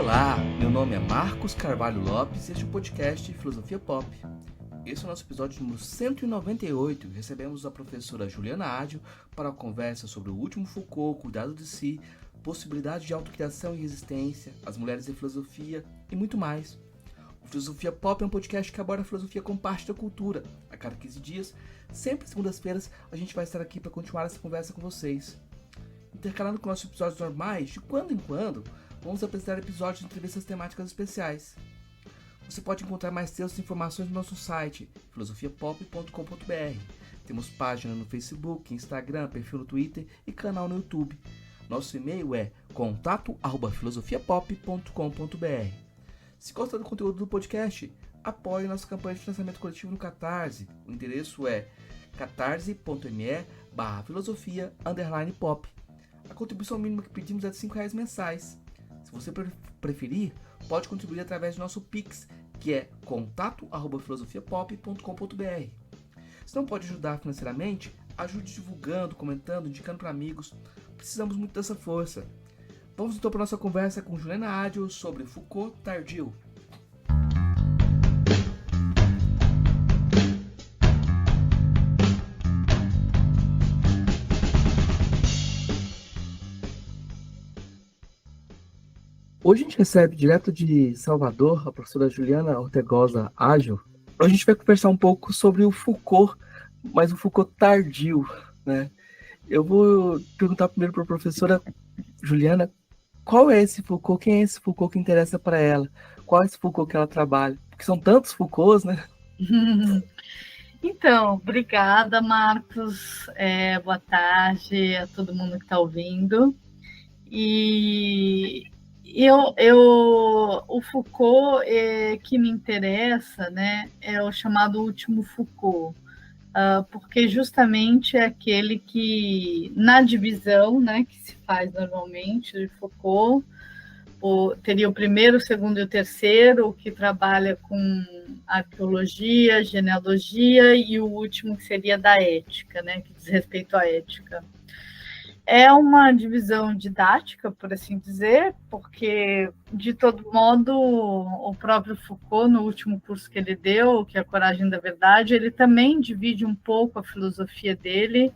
Olá, meu nome é Marcos Carvalho Lopes e este é o podcast Filosofia Pop. Esse é o nosso episódio número 198 e recebemos a professora Juliana Ádio para uma conversa sobre o último Foucault, cuidado de si, possibilidade de autocriação e resistência, as mulheres e filosofia e muito mais. O Filosofia Pop é um podcast que aborda a filosofia como parte da cultura. A cada 15 dias, sempre segundas-feiras, a gente vai estar aqui para continuar essa conversa com vocês. Intercalando com nossos episódios normais, de quando em quando, vamos apresentar episódios de entrevistas temáticas especiais. Você pode encontrar mais textos e informações no nosso site, filosofiapop.com.br. Temos página no Facebook, Instagram, perfil no Twitter e canal no YouTube. Nosso e-mail é contato@filosofiapop.com.br. Se gosta do conteúdo do podcast, apoie nossa campanha de financiamento coletivo no Catarse. O endereço é catarse.me/filosofia_pop. A contribuição mínima que pedimos é de R$5 mensais. Se você preferir, pode contribuir através do nosso Pix, que é contato@filosofiapop.com.br. Se não pode ajudar financeiramente, ajude divulgando, comentando, indicando para amigos. Precisamos muito dessa força. Vamos então para a nossa conversa com Juliana Ádio sobre Foucault tardio. Hoje a gente recebe direto de Salvador a professora Juliana Ortegoza Ágil. Hoje a gente vai conversar um pouco sobre o Foucault, mas o Foucault tardio, né? Eu vou perguntar primeiro para a professora Juliana qual é esse Foucault, quem é esse Foucault que interessa para ela, qual é esse Foucault que ela trabalha, porque são tantos Foucaults, né? Então, obrigada, Marcos. Boa tarde a todo mundo que está ouvindo. E o Foucault que me interessa, né, é o chamado último Foucault, porque justamente é aquele que, na divisão, né, que se faz normalmente de Foucault, teria o primeiro, o segundo e o terceiro, que trabalha com arqueologia, genealogia, e o último que seria da ética, né, que diz respeito à ética. É uma divisão didática, por assim dizer, porque, de todo modo, o próprio Foucault, no último curso que ele deu, que é A Coragem da Verdade, ele também divide um pouco a filosofia dele,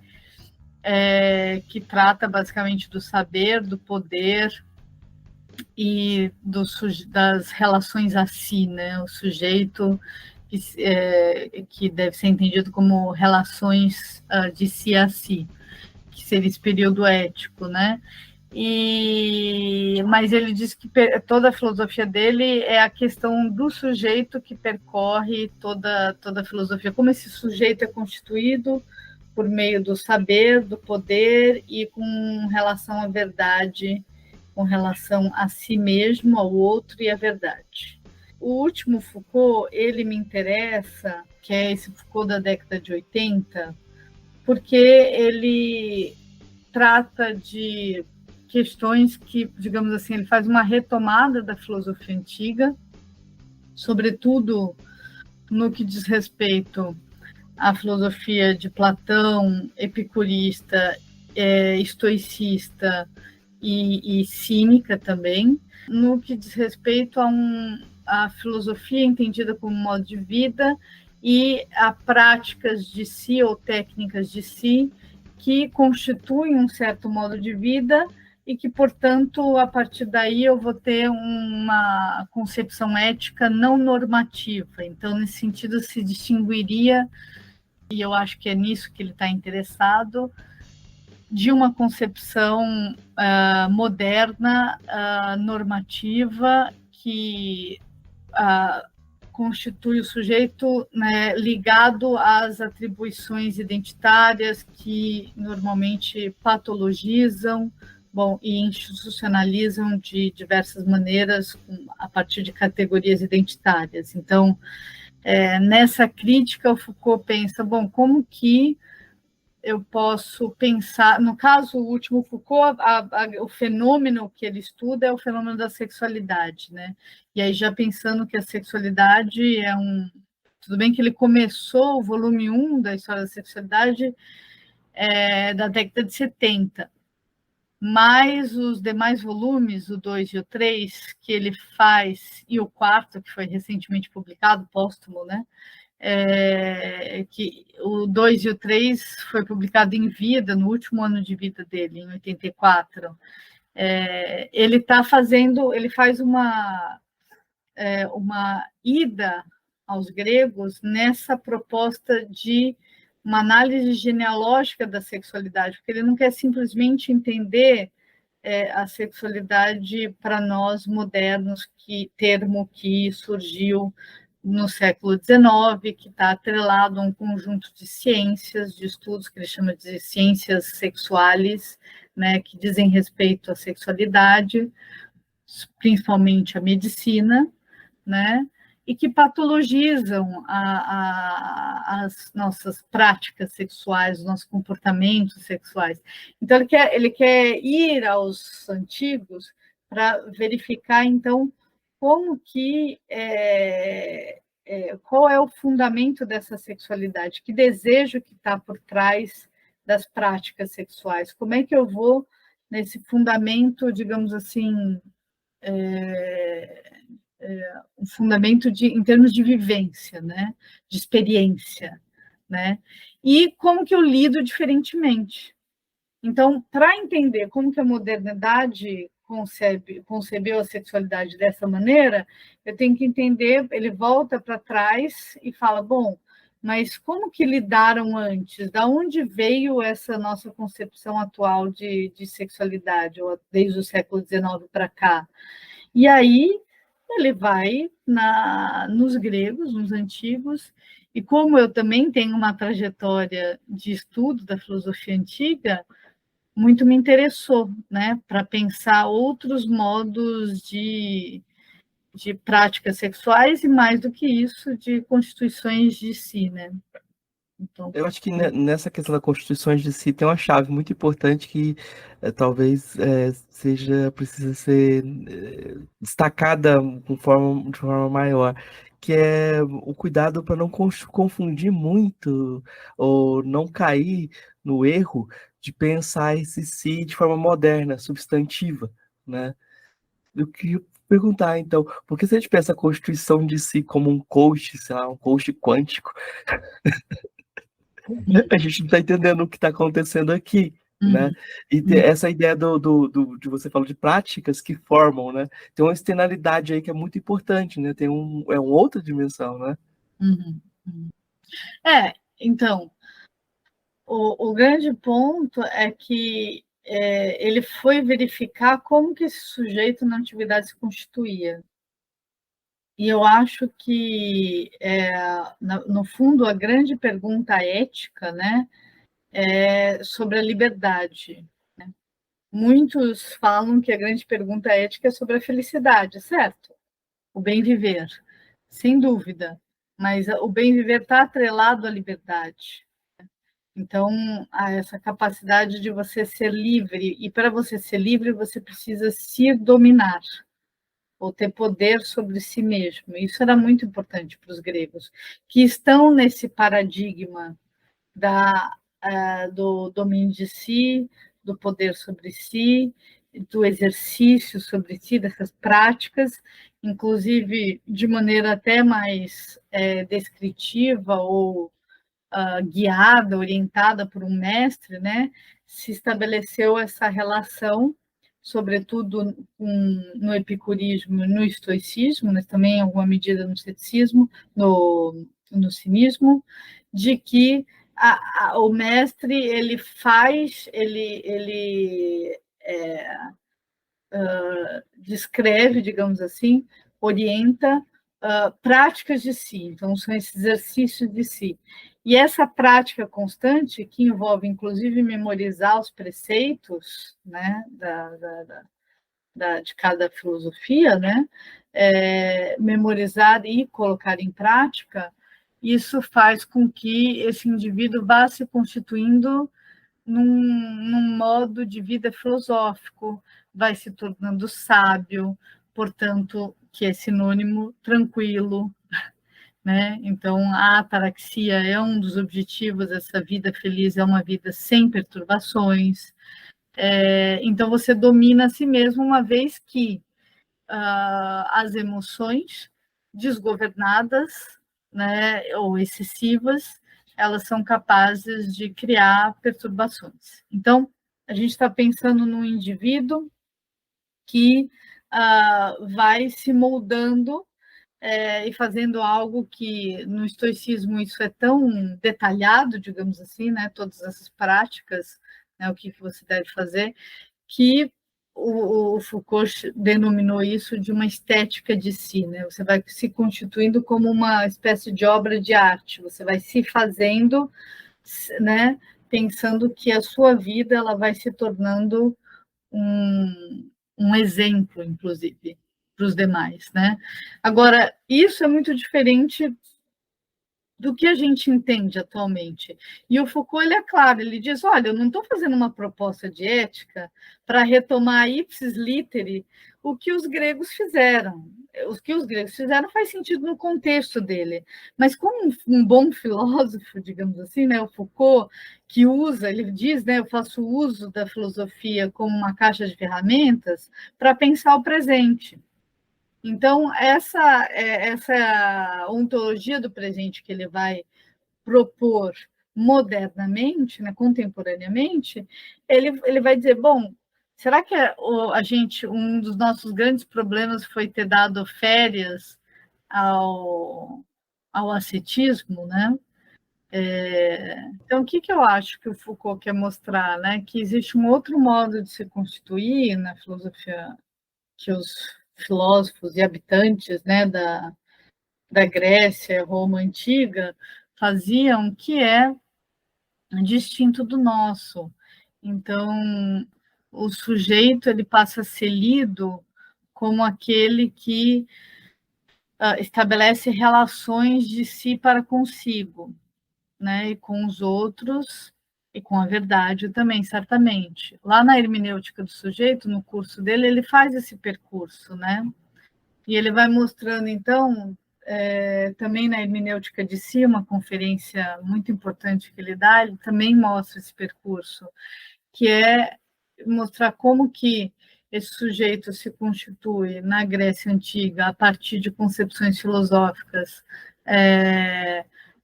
que trata basicamente do saber, do poder e das relações a si, né? O sujeito que deve ser entendido como relações de si a si, que seria esse período ético, né? Mas ele diz que toda a filosofia dele é a questão do sujeito que percorre toda a filosofia, como esse sujeito é constituído por meio do saber, do poder e com relação à verdade, com relação a si mesmo, ao outro e à verdade. O último Foucault, ele me interessa, que é esse Foucault da década de 80, porque ele trata de questões que, digamos assim, ele faz uma retomada da filosofia antiga, sobretudo no que diz respeito à filosofia de Platão, epicurista, estoicista e cínica também, no que diz respeito a filosofia entendida como modo de vida e a práticas de si ou técnicas de si que constituem um certo modo de vida e que, portanto, a partir daí eu vou ter uma concepção ética não normativa. Então, nesse sentido, se distinguiria, e eu acho que é nisso que ele está interessado, de uma concepção moderna, normativa, que constitui o sujeito, né, ligado às atribuições identitárias que normalmente patologizam, e institucionalizam de diversas maneiras a partir de categorias identitárias. Então, nessa crítica, o Foucault pensa, como que eu posso pensar, no caso, o último Foucault, o fenômeno que ele estuda é o fenômeno da sexualidade, né? E aí já pensando que a sexualidade tudo bem que ele começou o volume 1 da história da sexualidade da década de 70, mais os demais volumes, o 2 e o 3, que ele faz, e o quarto, que foi recentemente publicado, póstumo, né? Que o 2 e o 3 foi publicado em vida, no último ano de vida dele, em 84. Ele faz uma ida aos gregos nessa proposta de uma análise genealógica da sexualidade, porque ele não quer simplesmente entender a sexualidade para nós modernos, termo que surgiu no século XIX, que está atrelado a um conjunto de ciências, de estudos que ele chama de ciências sexuais, né, que dizem respeito à sexualidade, principalmente a medicina, né? E que patologizam as nossas práticas sexuais, os nossos comportamentos sexuais. Então, ele quer ir aos antigos para verificar, então, como que qual é o fundamento dessa sexualidade, que desejo que está por trás das práticas sexuais, como é que eu vou nesse fundamento, digamos assim, um fundamento em termos de vivência, né? De experiência, né? E como que eu lido diferentemente. Então, para entender como que a modernidade concebeu a sexualidade dessa maneira, eu tenho que entender, ele volta para trás e fala, bom, mas como que lidaram antes? Da onde veio essa nossa concepção atual de sexualidade, ou desde o século XIX para cá? E aí ele vai nos gregos, nos antigos, e como eu também tenho uma trajetória de estudo da filosofia antiga, muito me interessou, né, para pensar outros modos de práticas sexuais e, mais do que isso, de constituições de si, né? Então, Eu acho que nessa questão da Constituição de si tem uma chave muito importante que talvez precisa ser destacada de forma maior, que é o cuidado para não confundir muito ou não cair no erro de pensar esse si de forma moderna, substantiva, né? Eu queria perguntar, então, por que se a gente pensa a Constituição de si como um coach, sei lá, um coach quântico, a gente não está entendendo o que está acontecendo aqui, né? E essa ideia de você falou de práticas que formam, né? Tem uma externalidade aí que é muito importante, né? É uma outra dimensão, né? Então, o grande ponto é que ele foi verificar como que esse sujeito na antiguidade se constituía. E eu acho que, no fundo, a grande pergunta ética, né, é sobre a liberdade. Né? Muitos falam que a grande pergunta ética é sobre a felicidade, certo? O bem viver, sem dúvida. Mas o bem viver está atrelado à liberdade. Então, há essa capacidade de você ser livre, e para você ser livre, você precisa se dominar, ou ter poder sobre si mesmo. Isso era muito importante para os gregos, que estão nesse paradigma do domínio de si, do poder sobre si, do exercício sobre si, dessas práticas, inclusive de maneira até mais descritiva ou guiada, orientada por um mestre, né, se estabeleceu essa relação, sobretudo no epicurismo, no estoicismo, mas também em alguma medida no ceticismo, no cinismo, de que o mestre ele descreve, digamos assim, orienta práticas de si, então são esses exercícios de si. E essa prática constante, que envolve inclusive memorizar os preceitos, né, de cada filosofia, né, memorizar e colocar em prática, isso faz com que esse indivíduo vá se constituindo num modo de vida filosófico, vai se tornando sábio, portanto, que é sinônimo tranquilo, né? Então, a ataraxia é um dos objetivos dessa vida feliz, é uma vida sem perturbações, Então, você domina a si mesmo, uma vez que as emoções desgovernadas, né, ou excessivas, elas são capazes de criar perturbações. Então, a gente está pensando num indivíduo que vai se moldando e fazendo algo que no estoicismo isso é tão detalhado, digamos assim, né, todas essas práticas, né, o que você deve fazer, que o Foucault denominou isso de uma estética de si, né? Você vai se constituindo como uma espécie de obra de arte, você vai se fazendo, né? Pensando que a sua vida ela vai se tornando um exemplo, inclusive, para os demais, né? Agora, isso é muito diferente do que a gente entende atualmente. E o Foucault, ele é claro, ele diz, olha, eu não estou fazendo uma proposta de ética para retomar ipsis literi o que os gregos fizeram. O que os gregos fizeram faz sentido no contexto dele, mas como um bom filósofo, digamos assim, né, o Foucault, que usa, ele diz, né, eu faço uso da filosofia como uma caixa de ferramentas para pensar o presente. Então, essa ontologia do presente que ele vai propor modernamente, né, contemporaneamente, ele vai dizer, bom, será que um dos nossos grandes problemas foi ter dado férias ao ascetismo, né? Então, o que eu acho que o Foucault quer mostrar, né? Que existe um outro modo de se constituir na filosofia que os filósofos e habitantes, né, da Grécia, Roma antiga, faziam, que é distinto do nosso. Então, o sujeito ele passa a ser lido como aquele que estabelece relações de si para consigo, né, e com os outros e com a verdade também, certamente. Lá na hermenêutica do sujeito, no curso dele, ele faz esse percurso, né? E ele vai mostrando, então, também na hermenêutica de si, uma conferência muito importante que ele dá, ele também mostra esse percurso, que é mostrar como que esse sujeito se constitui na Grécia Antiga a partir de concepções filosóficas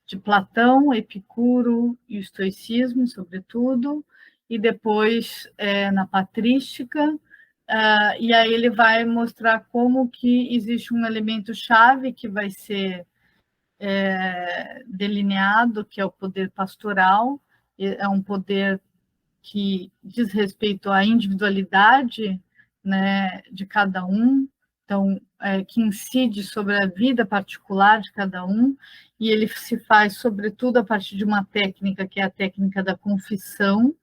de Platão, Epicuro e o estoicismo, sobretudo, e depois na patrística, e aí ele vai mostrar como que existe um elemento-chave que vai ser delineado, que é o poder pastoral, é um poder que diz respeito à individualidade, né, de cada um, então, que incide sobre a vida particular de cada um, e ele se faz, sobretudo, a partir de uma técnica, que é a técnica da confissão,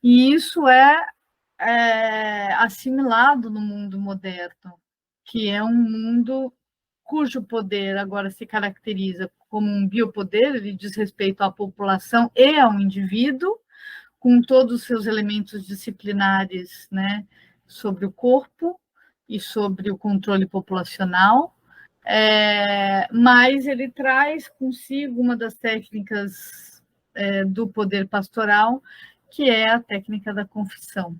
e isso assimilado no mundo moderno, que é um mundo cujo poder agora se caracteriza como um biopoder, ele diz respeito à população e ao indivíduo, com todos os seus elementos disciplinares, né, sobre o corpo e sobre o controle populacional, mas ele traz consigo uma das técnicas do poder pastoral, que é a técnica da confissão.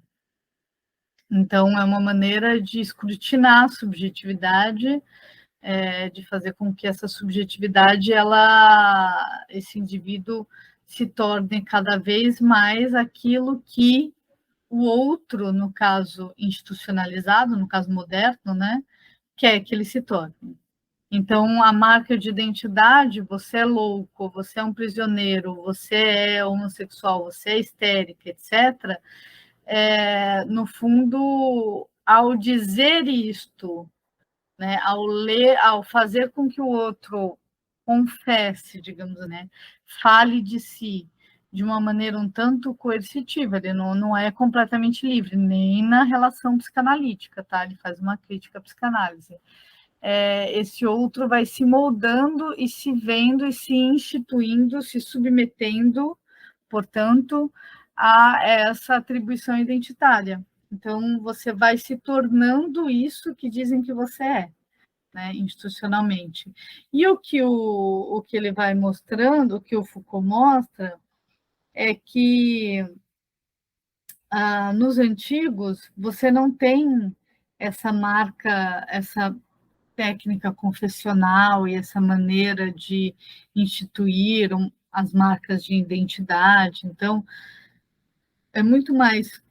Então, é uma maneira de escrutinar a subjetividade, de fazer com que essa subjetividade, esse indivíduo se torne cada vez mais aquilo que o outro, no caso institucionalizado, no caso moderno, né, quer que ele se torne. Então, a marca de identidade, você é louco, você é um prisioneiro, você é homossexual, você é histérica, etc., no fundo, ao dizer isto, né, ao fazer com que o outro confesse, digamos, né, fale de si de uma maneira um tanto coercitiva, ele não é completamente livre, nem na relação psicanalítica, tá? Ele faz uma crítica à psicanálise. Esse outro vai se moldando e se vendo e se instituindo, se submetendo, portanto, a essa atribuição identitária. Então, você vai se tornando isso que dizem que você é, né, institucionalmente. E o que ele vai mostrando, o que o Foucault mostra, é que nos antigos, você não tem essa marca, essa técnica confessional e essa maneira de instituir as marcas de identidade. Então, é muito mais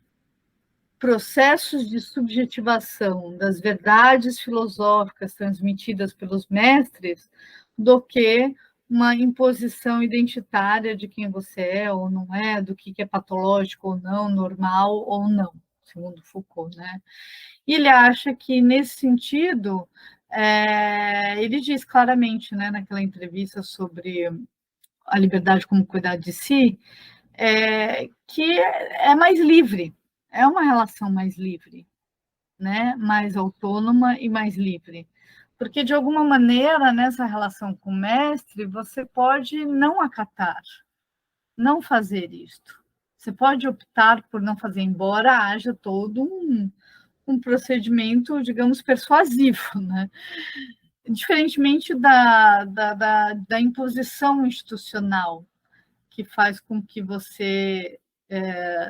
processos de subjetivação das verdades filosóficas transmitidas pelos mestres do que uma imposição identitária de quem você é ou não é, do que é patológico ou não, normal ou não, segundo Foucault, né? E ele acha que, nesse sentido, ele diz claramente, né, naquela entrevista sobre a liberdade como cuidar de si, que é mais livre, é uma relação mais livre, né? Mais autônoma e mais livre. Porque, de alguma maneira, nessa relação com o mestre, você pode não acatar, não fazer isto. Você pode optar por não fazer, embora haja todo um procedimento, digamos, persuasivo, né? Diferentemente da imposição institucional, que faz com que você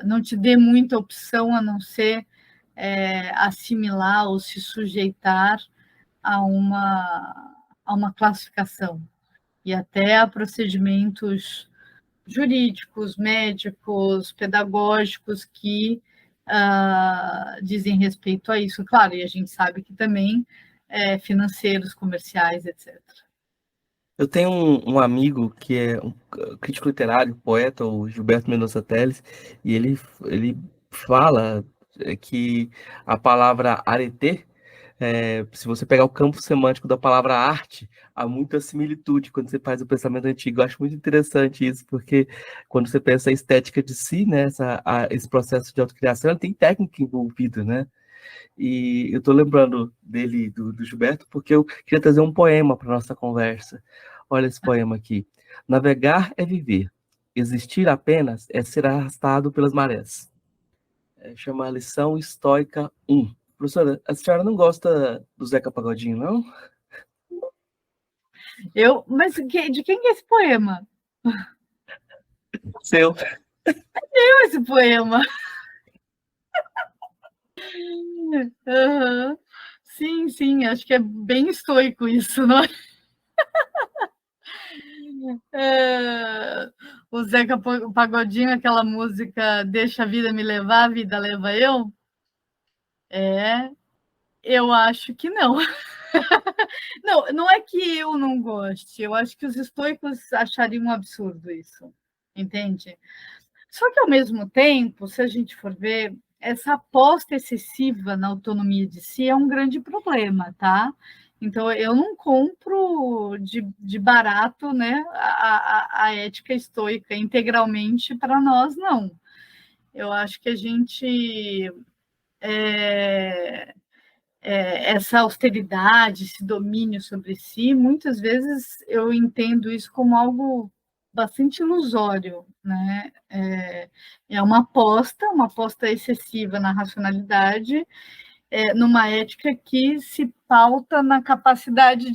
não te dê muita opção a não ser assimilar ou se sujeitar a uma classificação e até a procedimentos jurídicos, médicos, pedagógicos que dizem respeito a isso. Claro, e a gente sabe que também financeiros, comerciais, etc. Eu tenho um amigo que é um crítico literário, poeta, o Gilberto Mendonça Teles, e ele fala que a palavra arete, se você pegar o campo semântico da palavra arte, há muita similitude quando você faz o pensamento antigo. Eu acho muito interessante isso, porque quando você pensa a estética de si, né, esse processo de autocriação, ele tem técnica envolvida, né? E eu estou lembrando dele, do Gilberto, porque eu queria trazer um poema para nossa conversa. Olha esse poema aqui. Navegar é viver. Existir apenas é ser arrastado pelas marés. Chama a lição estoica 1. Professora, a senhora não gosta do Zeca Pagodinho, não? Mas de quem é esse poema? Seu. Esse poema. Uhum. Sim, sim, acho que é bem estoico isso, não é? O Zeca Pagodinho, aquela música Deixa a vida me levar, a vida leva eu? Eu acho que não. Não, não é que eu não goste, eu acho que os estoicos achariam um absurdo isso, entende? Só que, ao mesmo tempo, se a gente for ver, essa aposta excessiva na autonomia de si é um grande problema, tá? Então, eu não compro de barato, né, a ética estoica integralmente para nós, não. Eu acho que a gente essa austeridade, esse domínio sobre si, muitas vezes eu entendo isso como algo bastante ilusório, né? É uma aposta excessiva na racionalidade, numa ética que se pauta na capacidade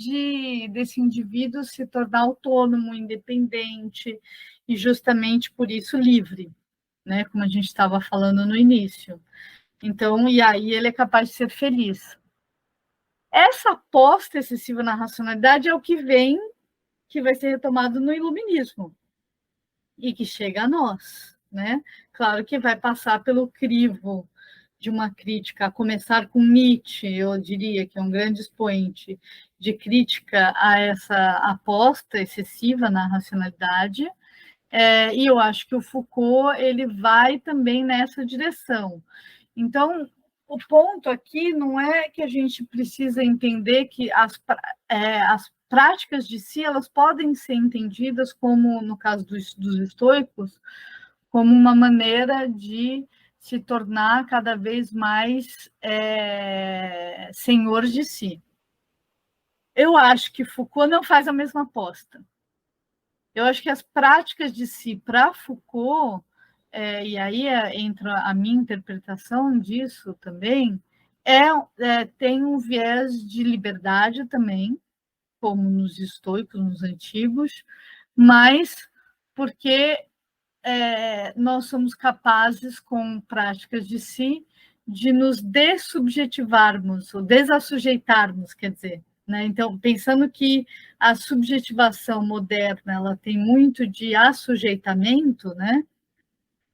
desse indivíduo se tornar autônomo, independente e justamente por isso livre, né? Como a gente estava falando no início. Então, e aí ele é capaz de ser feliz. Essa aposta excessiva na racionalidade é o que vai ser retomado no iluminismo e que chega a nós, né? Claro que vai passar pelo crivo de uma crítica, a começar com Nietzsche, eu diria que é um grande expoente de crítica a essa aposta excessiva na racionalidade, e eu acho que o Foucault ele vai também nessa direção. Então, o ponto aqui não é que a gente precisa entender que as práticas de si elas podem ser entendidas como, no caso dos estoicos, como uma maneira de se tornar cada vez mais senhor de si. Eu acho que Foucault não faz a mesma aposta. Eu acho que as práticas de si para Foucault, e aí entra a minha interpretação disso também, tem um viés de liberdade também, como nos estoicos, nos antigos, mas porque nós somos capazes, com práticas de si, de nos dessubjetivarmos, ou desassujeitarmos, quer dizer. Né? Então, pensando que a subjetivação moderna ela tem muito de assujeitamento, né?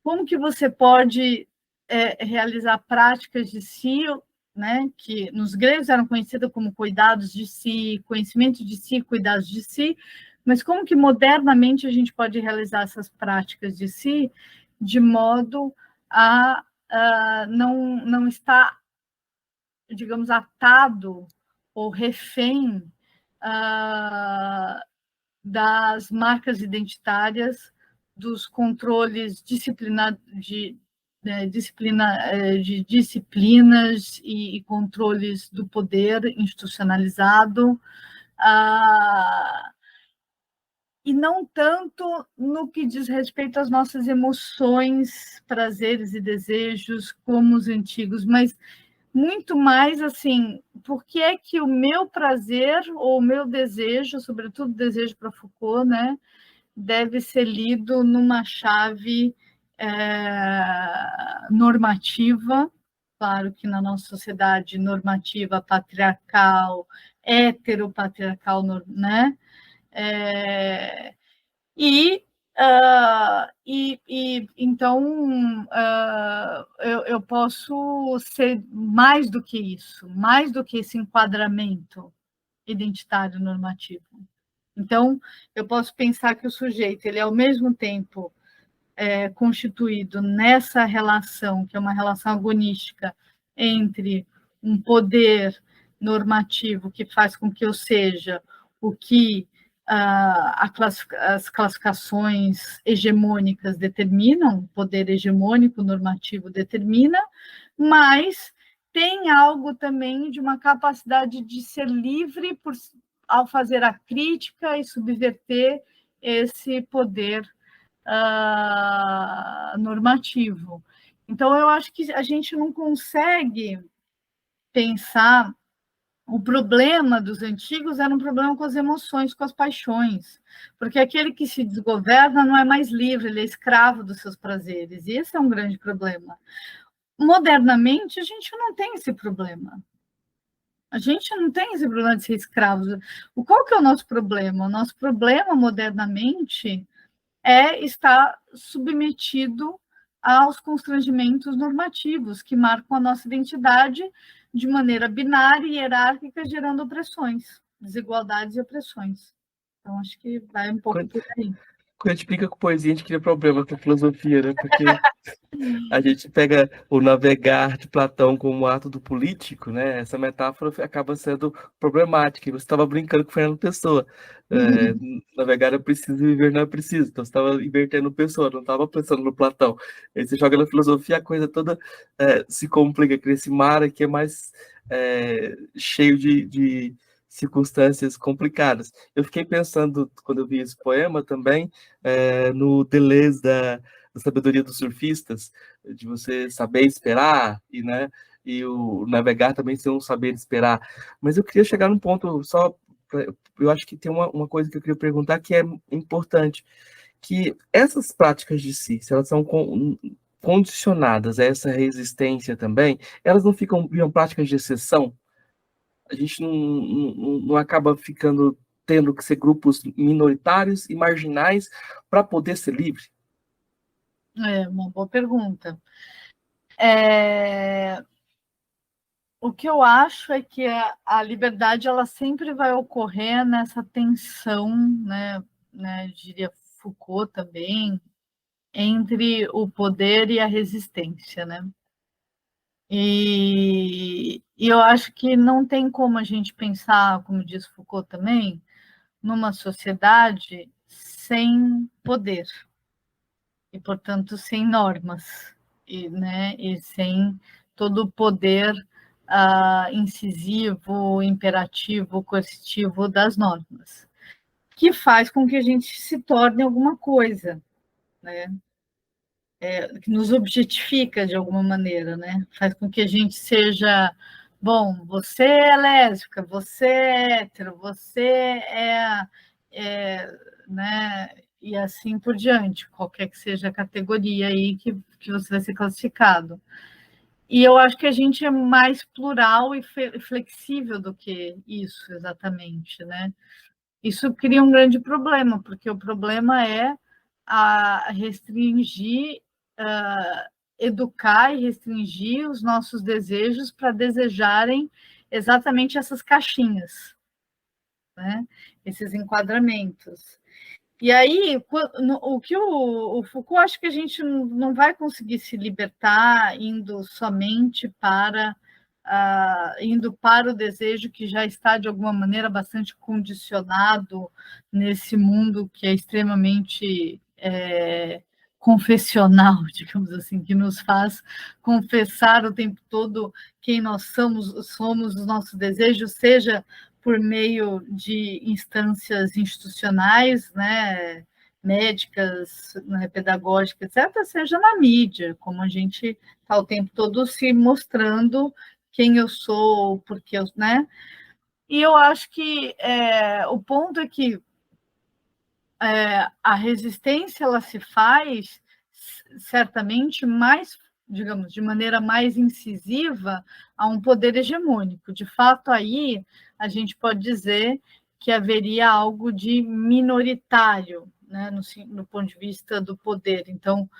Como que você pode realizar práticas de si, né? Que nos gregos eram conhecidas como cuidados de si, conhecimento de si, cuidados de si, mas como que modernamente a gente pode realizar essas práticas de si de modo a não estar, digamos, atado ou refém das marcas identitárias, dos controles de disciplinas e controles do poder institucionalizado, e não tanto no que diz respeito às nossas emoções, prazeres e desejos, como os antigos, mas muito mais assim, por que é que o meu prazer ou o meu desejo, sobretudo desejo para Foucault, né, deve ser lido numa chave normativa, claro que na nossa sociedade normativa patriarcal, heteropatriarcal, né, então eu posso ser mais do que isso, mais do que esse enquadramento identitário normativo. Então, eu posso pensar que o sujeito ele é ao mesmo tempo constituído nessa relação, que é uma relação agonística entre um poder normativo que faz com que eu seja o que as classificações hegemônicas determinam, o poder hegemônico normativo determina, mas tem algo também de uma capacidade de ser livre ao fazer a crítica e subverter esse poder normativo. Então, eu acho que a gente não consegue pensar. O problema dos antigos era um problema com as emoções, com as paixões, porque aquele que se desgoverna não é mais livre, ele é escravo dos seus prazeres, e esse é um grande problema. Modernamente, a gente não tem esse problema. A gente não tem esse problema de ser escravo. Qual que é o nosso problema? O nosso problema, modernamente, é estar submetido aos constrangimentos normativos que marcam a nossa identidade de maneira binária e hierárquica, gerando opressões, desigualdades e opressões. Então, acho que vai um pouco por aí. Quando a gente explica com poesia, a gente cria problema com a filosofia, né? Porque a gente pega o navegar de Platão como ato do político, né? Essa metáfora acaba sendo problemática. E você estava brincando com o Fernando Pessoa. Navegar é preciso, viver não é preciso. Então você estava invertendo Pessoa, não estava pensando no Platão. Aí você joga na filosofia, a coisa toda se complica, cria esse mar aqui é mais cheio de circunstâncias complicadas. Eu fiquei pensando, quando eu vi esse poema também, no Deleuze da sabedoria dos surfistas, de você saber esperar, e o navegar também ser um saber esperar. Mas eu queria chegar num ponto só, eu acho que tem uma coisa que eu queria perguntar que é importante, que essas práticas de si, se elas são condicionadas a essa resistência também, elas não viram práticas de exceção? A gente não acaba tendo que ser grupos minoritários e marginais para poder ser livre? É uma boa pergunta. O que eu acho é que a liberdade ela sempre vai ocorrer nessa tensão, né, diria Foucault também, entre o poder e a resistência, né? E eu acho que não tem como a gente pensar, como diz Foucault também, numa sociedade sem poder e, portanto, sem normas e sem todo o poder incisivo, imperativo, coercitivo das normas, que faz com que a gente se torne alguma coisa, né? Que nos objetifica de alguma maneira, né? Faz com que a gente seja, bom, você é lésbica, você é hétero, você né? e assim por diante, qualquer que seja a categoria aí que você vai ser classificado. E eu acho que a gente é mais plural e flexível do que isso, exatamente, né? Isso cria um grande problema, porque o problema é a restringir, educar e restringir os nossos desejos para desejarem exatamente essas caixinhas, né? Esses enquadramentos. E aí, o que o Foucault, acho que a gente não vai conseguir se libertar indo somente para indo para o desejo que já está, de alguma maneira, bastante condicionado nesse mundo que é extremamente confessional, digamos assim, que nos faz confessar o tempo todo quem nós somos os nossos desejos, seja por meio de instâncias institucionais, né, médicas, né, pedagógicas, etc., seja na mídia, como a gente está o tempo todo se mostrando quem eu sou, porque eu, né? E eu acho que o ponto é que a resistência ela se faz certamente mais, digamos, de maneira mais incisiva a um poder hegemônico. De fato, aí a gente pode dizer que haveria algo de minoritário, né, no ponto de vista do poder. Então,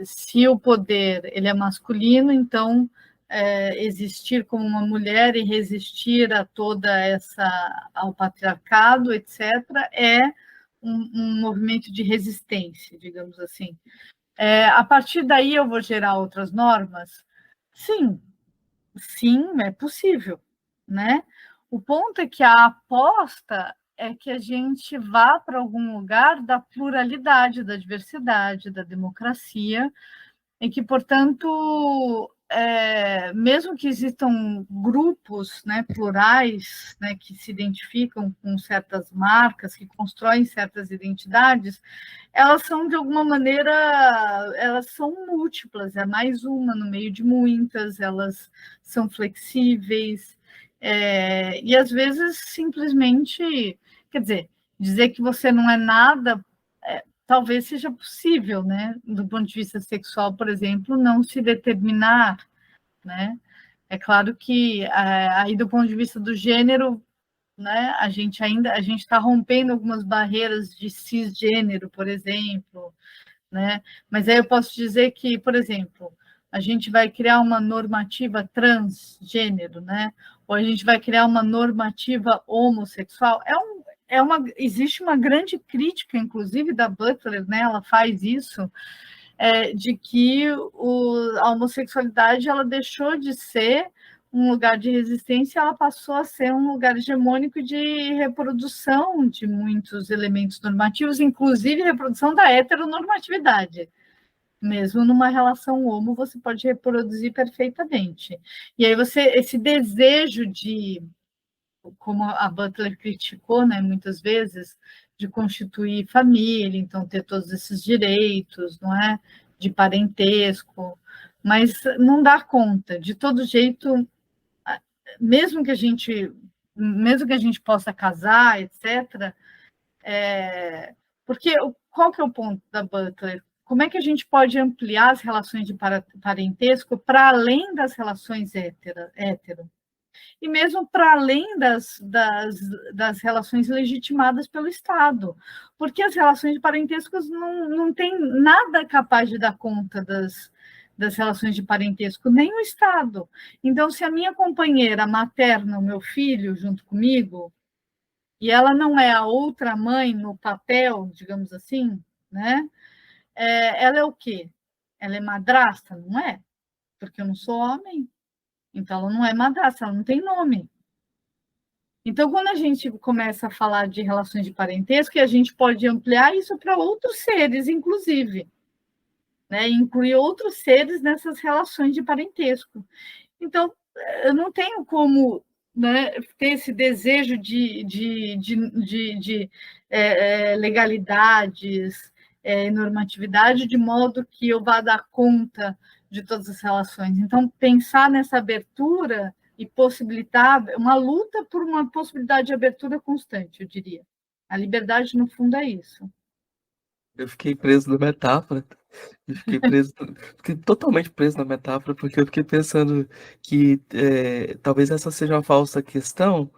se o poder ele é masculino, então existir como uma mulher e resistir a toda ao patriarcado, etc., é um movimento de resistência, digamos assim. A partir daí eu vou gerar outras normas? Sim, sim, é possível, né? O ponto é que a aposta é que a gente vá para algum lugar da pluralidade, da diversidade, da democracia, e que, portanto, mesmo que existam grupos, né, plurais, né, que se identificam com certas marcas, que constroem certas identidades, elas são, de alguma maneira, elas são múltiplas, é mais uma no meio de muitas, elas são flexíveis, e às vezes simplesmente, quer dizer que você não é nada, talvez seja possível, né, do ponto de vista sexual, por exemplo, não se determinar, né? É claro que aí do ponto de vista do gênero, né, a gente está rompendo algumas barreiras de cisgênero, por exemplo, né? Mas aí eu posso dizer que, por exemplo, a gente vai criar uma normativa transgênero, né? Ou a gente vai criar uma normativa homossexual. Existe uma grande crítica, inclusive da Butler, né? Ela faz isso, de que a homossexualidade ela deixou de ser um lugar de resistência, ela passou a ser um lugar hegemônico de reprodução de muitos elementos normativos, inclusive reprodução da heteronormatividade. Mesmo numa relação homo, você pode reproduzir perfeitamente. E aí esse desejo de, como a Butler criticou, né, muitas vezes, de constituir família, então ter todos esses direitos, não é? De parentesco, mas não dá conta. De todo jeito, mesmo que a gente possa casar, etc., porque qual que é o ponto da Butler? Como é que a gente pode ampliar as relações de parentesco para além das relações hétero? E mesmo para além das relações legitimadas pelo Estado, porque as relações de parentesco não tem nada capaz de dar conta das relações de parentesco, nem o Estado. Então, se a minha companheira materna, o meu filho, junto comigo, e ela não é a outra mãe no papel, digamos assim, né? Ela é o quê? Ela é madrasta? Não é, porque eu não sou homem. Então, ela não é madrasta, ela não tem nome. Então, quando a gente começa a falar de relações de parentesco, a gente pode ampliar isso para outros seres, inclusive, né? Incluir outros seres nessas relações de parentesco. Então, eu não tenho como, né, ter esse desejo de legalidades, normatividade, de modo que eu vá dar conta de todas as relações. Então, pensar nessa abertura e possibilitar uma luta por uma possibilidade de abertura constante, eu diria. A liberdade, no fundo, é isso. Eu fiquei preso na metáfora. Fiquei totalmente preso na metáfora, porque eu fiquei pensando que talvez essa seja uma falsa questão,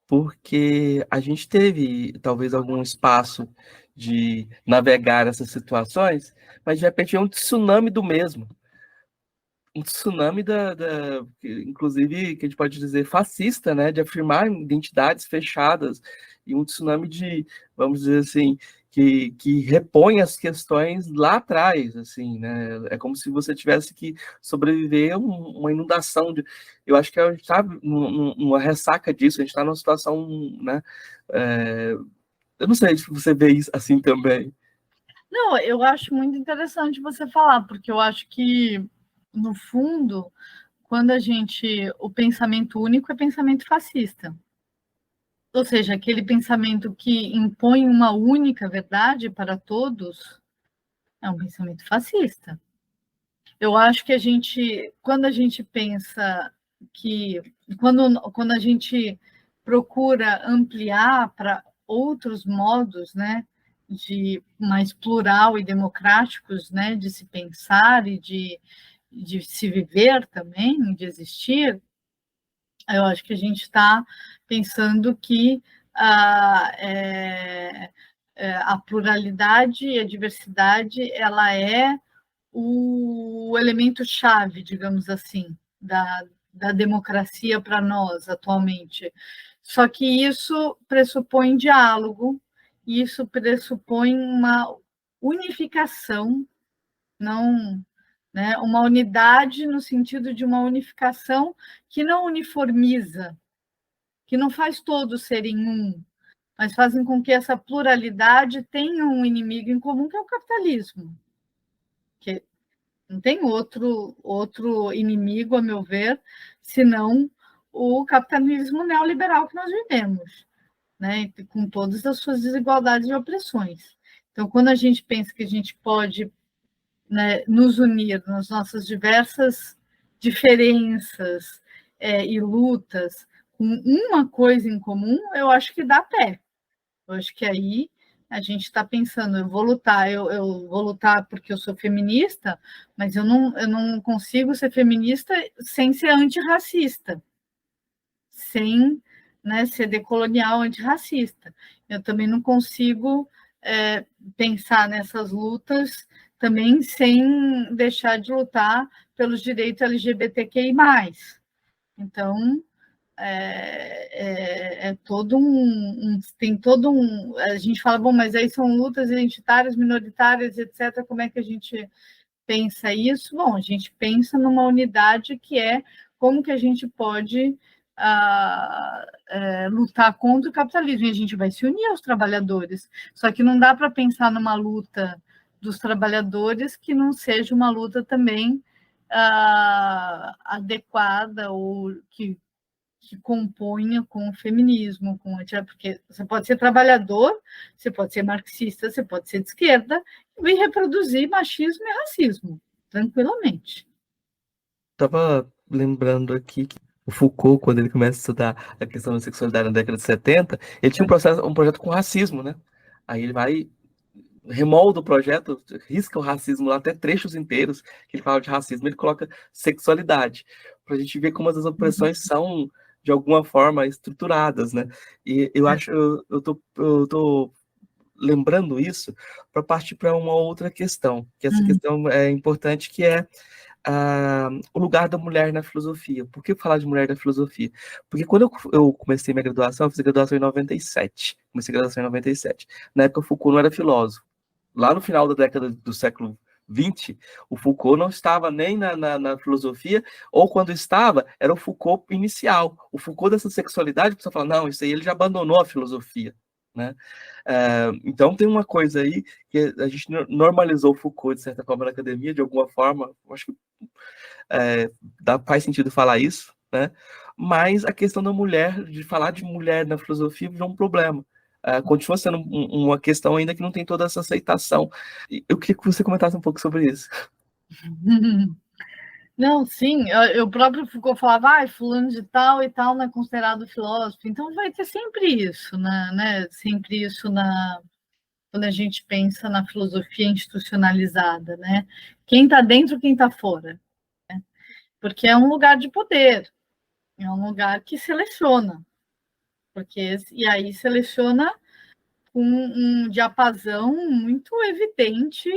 porque a gente teve talvez algum espaço de navegar essas situações, mas de repente é um tsunami do mesmo. Um tsunami inclusive, que a gente pode dizer fascista, né, de afirmar identidades fechadas, e um tsunami de, vamos dizer assim, que repõe as questões lá atrás, assim, né, é como se você tivesse que sobreviver a uma inundação eu acho que a gente está numa ressaca disso, a gente está numa situação, né, eu não sei se você vê isso assim também. Não, eu acho muito interessante você falar, porque eu acho que, no fundo, quando o pensamento único é pensamento fascista. Ou seja, aquele pensamento que impõe uma única verdade para todos é um pensamento fascista. Eu acho que quando a gente pensa que, quando a gente procura ampliar para outros modos, né, de mais plural e democráticos, né, de se pensar e de se viver também, de existir, eu acho que a gente está pensando que a pluralidade e a diversidade ela é o elemento chave, digamos assim, da democracia para nós atualmente. Só que isso pressupõe diálogo, isso pressupõe uma unificação, não, né, uma unidade no sentido de uma unificação que não uniformiza, que não faz todos serem um, mas fazem com que essa pluralidade tenha um inimigo em comum, que é o capitalismo, que não tem outro inimigo, a meu ver, senão o capitalismo neoliberal que nós vivemos, né? Com todas as suas desigualdades e opressões. Então, quando a gente pensa que a gente pode, né, nos unir nas nossas diversas diferenças e lutas com uma coisa em comum, eu acho que dá pé. Eu acho que aí a gente está pensando, eu vou lutar porque eu sou feminista, mas eu não consigo ser feminista sem ser antirracista, sem, né, ser decolonial antirracista. Eu também não consigo pensar nessas lutas também sem deixar de lutar pelos direitos LGBTQI+. Então, todo tem todo um. A gente fala, bom, mas aí são lutas identitárias, minoritárias, etc. Como é que a gente pensa isso? Bom, a gente pensa numa unidade que é como que a gente pode lutar contra o capitalismo. E a gente vai se unir aos trabalhadores. Só que não dá para pensar numa luta dos trabalhadores que não seja uma luta também adequada ou que componha com o feminismo, porque você pode ser trabalhador, você pode ser marxista, você pode ser de esquerda e reproduzir machismo e racismo, tranquilamente. Estava lembrando aqui que o Foucault, quando ele começa a estudar a questão da sexualidade na década de 70, ele tinha um projeto com racismo, né? Aí ele vai, remolda o projeto, risca o racismo lá, até trechos inteiros que ele fala de racismo, ele coloca sexualidade, para a gente ver como as opressões são, de alguma forma, estruturadas, né? E eu acho, eu tô lembrando isso para partir para uma outra questão, que essa questão é importante, que é o lugar da mulher na filosofia. Por que falar de mulher na filosofia? Porque quando eu comecei minha graduação, eu fiz a graduação em 97. Comecei a graduação em 97. Na época, o Foucault não era filósofo. Lá no final da década do século XX, o Foucault não estava nem na filosofia, ou quando estava, era o Foucault inicial. O Foucault dessa sexualidade, a pessoa fala, não, isso aí ele já abandonou a filosofia. Né? Então tem uma coisa aí que a gente normalizou o Foucault de certa forma na academia, de alguma forma, acho que faz sentido falar isso, né? Mas a questão da mulher, de falar de mulher na filosofia, virou um problema. Continua sendo uma questão ainda que não tem toda essa aceitação. Eu queria que você comentasse um pouco sobre isso. Não, sim, eu próprio Foucault falava, fulano de tal e tal não é considerado filósofo, então vai ter sempre isso, né? Sempre isso quando a gente pensa na filosofia institucionalizada, né? Quem está dentro, quem está fora, porque é um lugar de poder, é um lugar que seleciona, e aí seleciona com um diapasão muito evidente,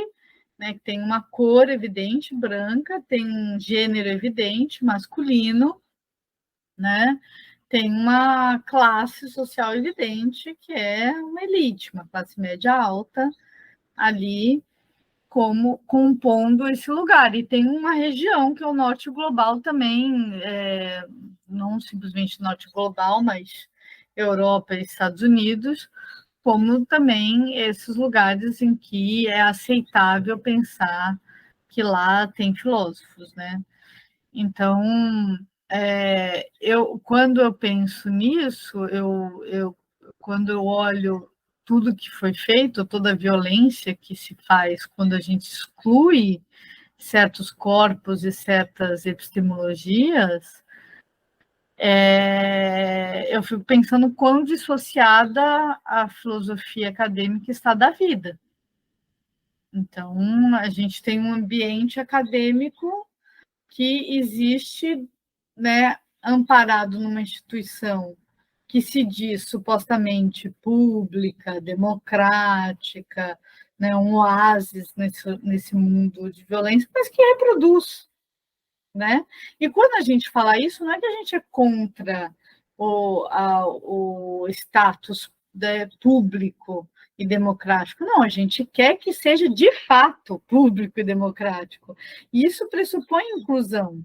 né? Que tem uma cor evidente, branca, tem um gênero evidente, masculino, né? Tem uma classe social evidente, que é uma elite, uma classe média alta, ali como compondo esse lugar. E tem uma região que é o norte global também, não simplesmente norte global, mas Europa e Estados Unidos, como também esses lugares em que é aceitável pensar que lá tem filósofos, né? Então, quando eu penso nisso, quando eu olho tudo que foi feito, toda a violência que se faz quando a gente exclui certos corpos e certas epistemologias, eu fico pensando quão dissociada a filosofia acadêmica está da vida. Então, a gente tem um ambiente acadêmico que existe, né, amparado numa instituição que se diz supostamente pública, democrática, né, um oásis nesse mundo de violência, mas que reproduz, né? E quando a gente fala isso, não é que a gente é contra o status, né, público e democrático. Não, a gente quer que seja de fato público e democrático. E isso pressupõe inclusão,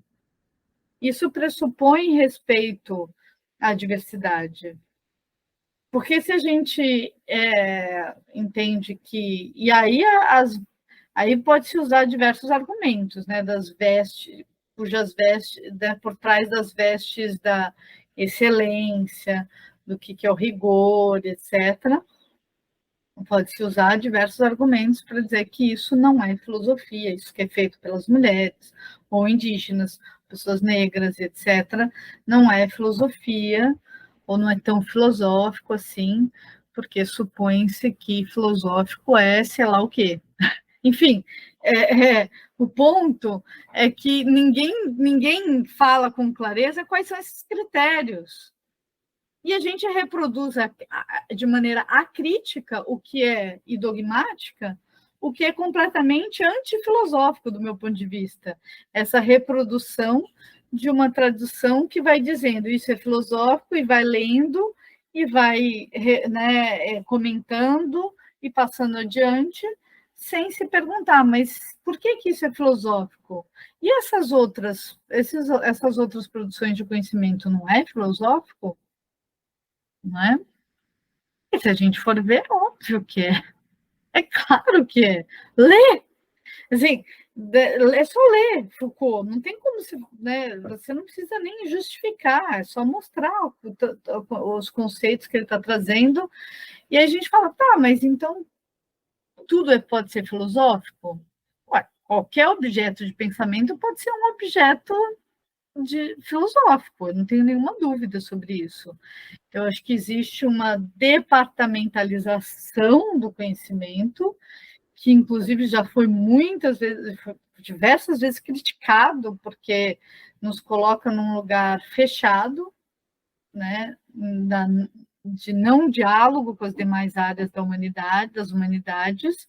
isso pressupõe respeito à diversidade. Porque se a gente entende que. E aí pode-se usar diversos argumentos, né, das vestes, cujas vestes, né, por trás das vestes da excelência, do que é o rigor, etc. Pode-se usar diversos argumentos para dizer que isso não é filosofia, isso que é feito pelas mulheres, ou indígenas, pessoas negras, etc., não é filosofia, ou não é tão filosófico assim, porque supõe-se que filosófico é sei lá o quê. Enfim, o ponto é que ninguém fala com clareza quais são esses critérios. E a gente reproduz de maneira acrítica o que é e dogmática, o que é completamente antifilosófico do meu ponto de vista. Essa reprodução de uma tradução que vai dizendo isso é filosófico e vai lendo e vai, né, comentando e passando adiante, sem se perguntar, mas por que isso é filosófico? E essas outras produções de conhecimento não é filosófico? Não é? E se a gente for ver, é óbvio que é. É claro que é. Lê! Assim, é só ler Foucault, não tem como né, você não precisa nem justificar, é só mostrar os conceitos que ele está trazendo, e aí a gente fala, tá, mas então tudo pode ser filosófico? Ué, qualquer objeto de pensamento pode ser um objeto filosófico, eu não tenho nenhuma dúvida sobre isso. Eu acho que existe uma departamentalização do conhecimento, que inclusive já foi diversas vezes criticado, porque nos coloca num lugar fechado, né, de não diálogo com as demais áreas das humanidades,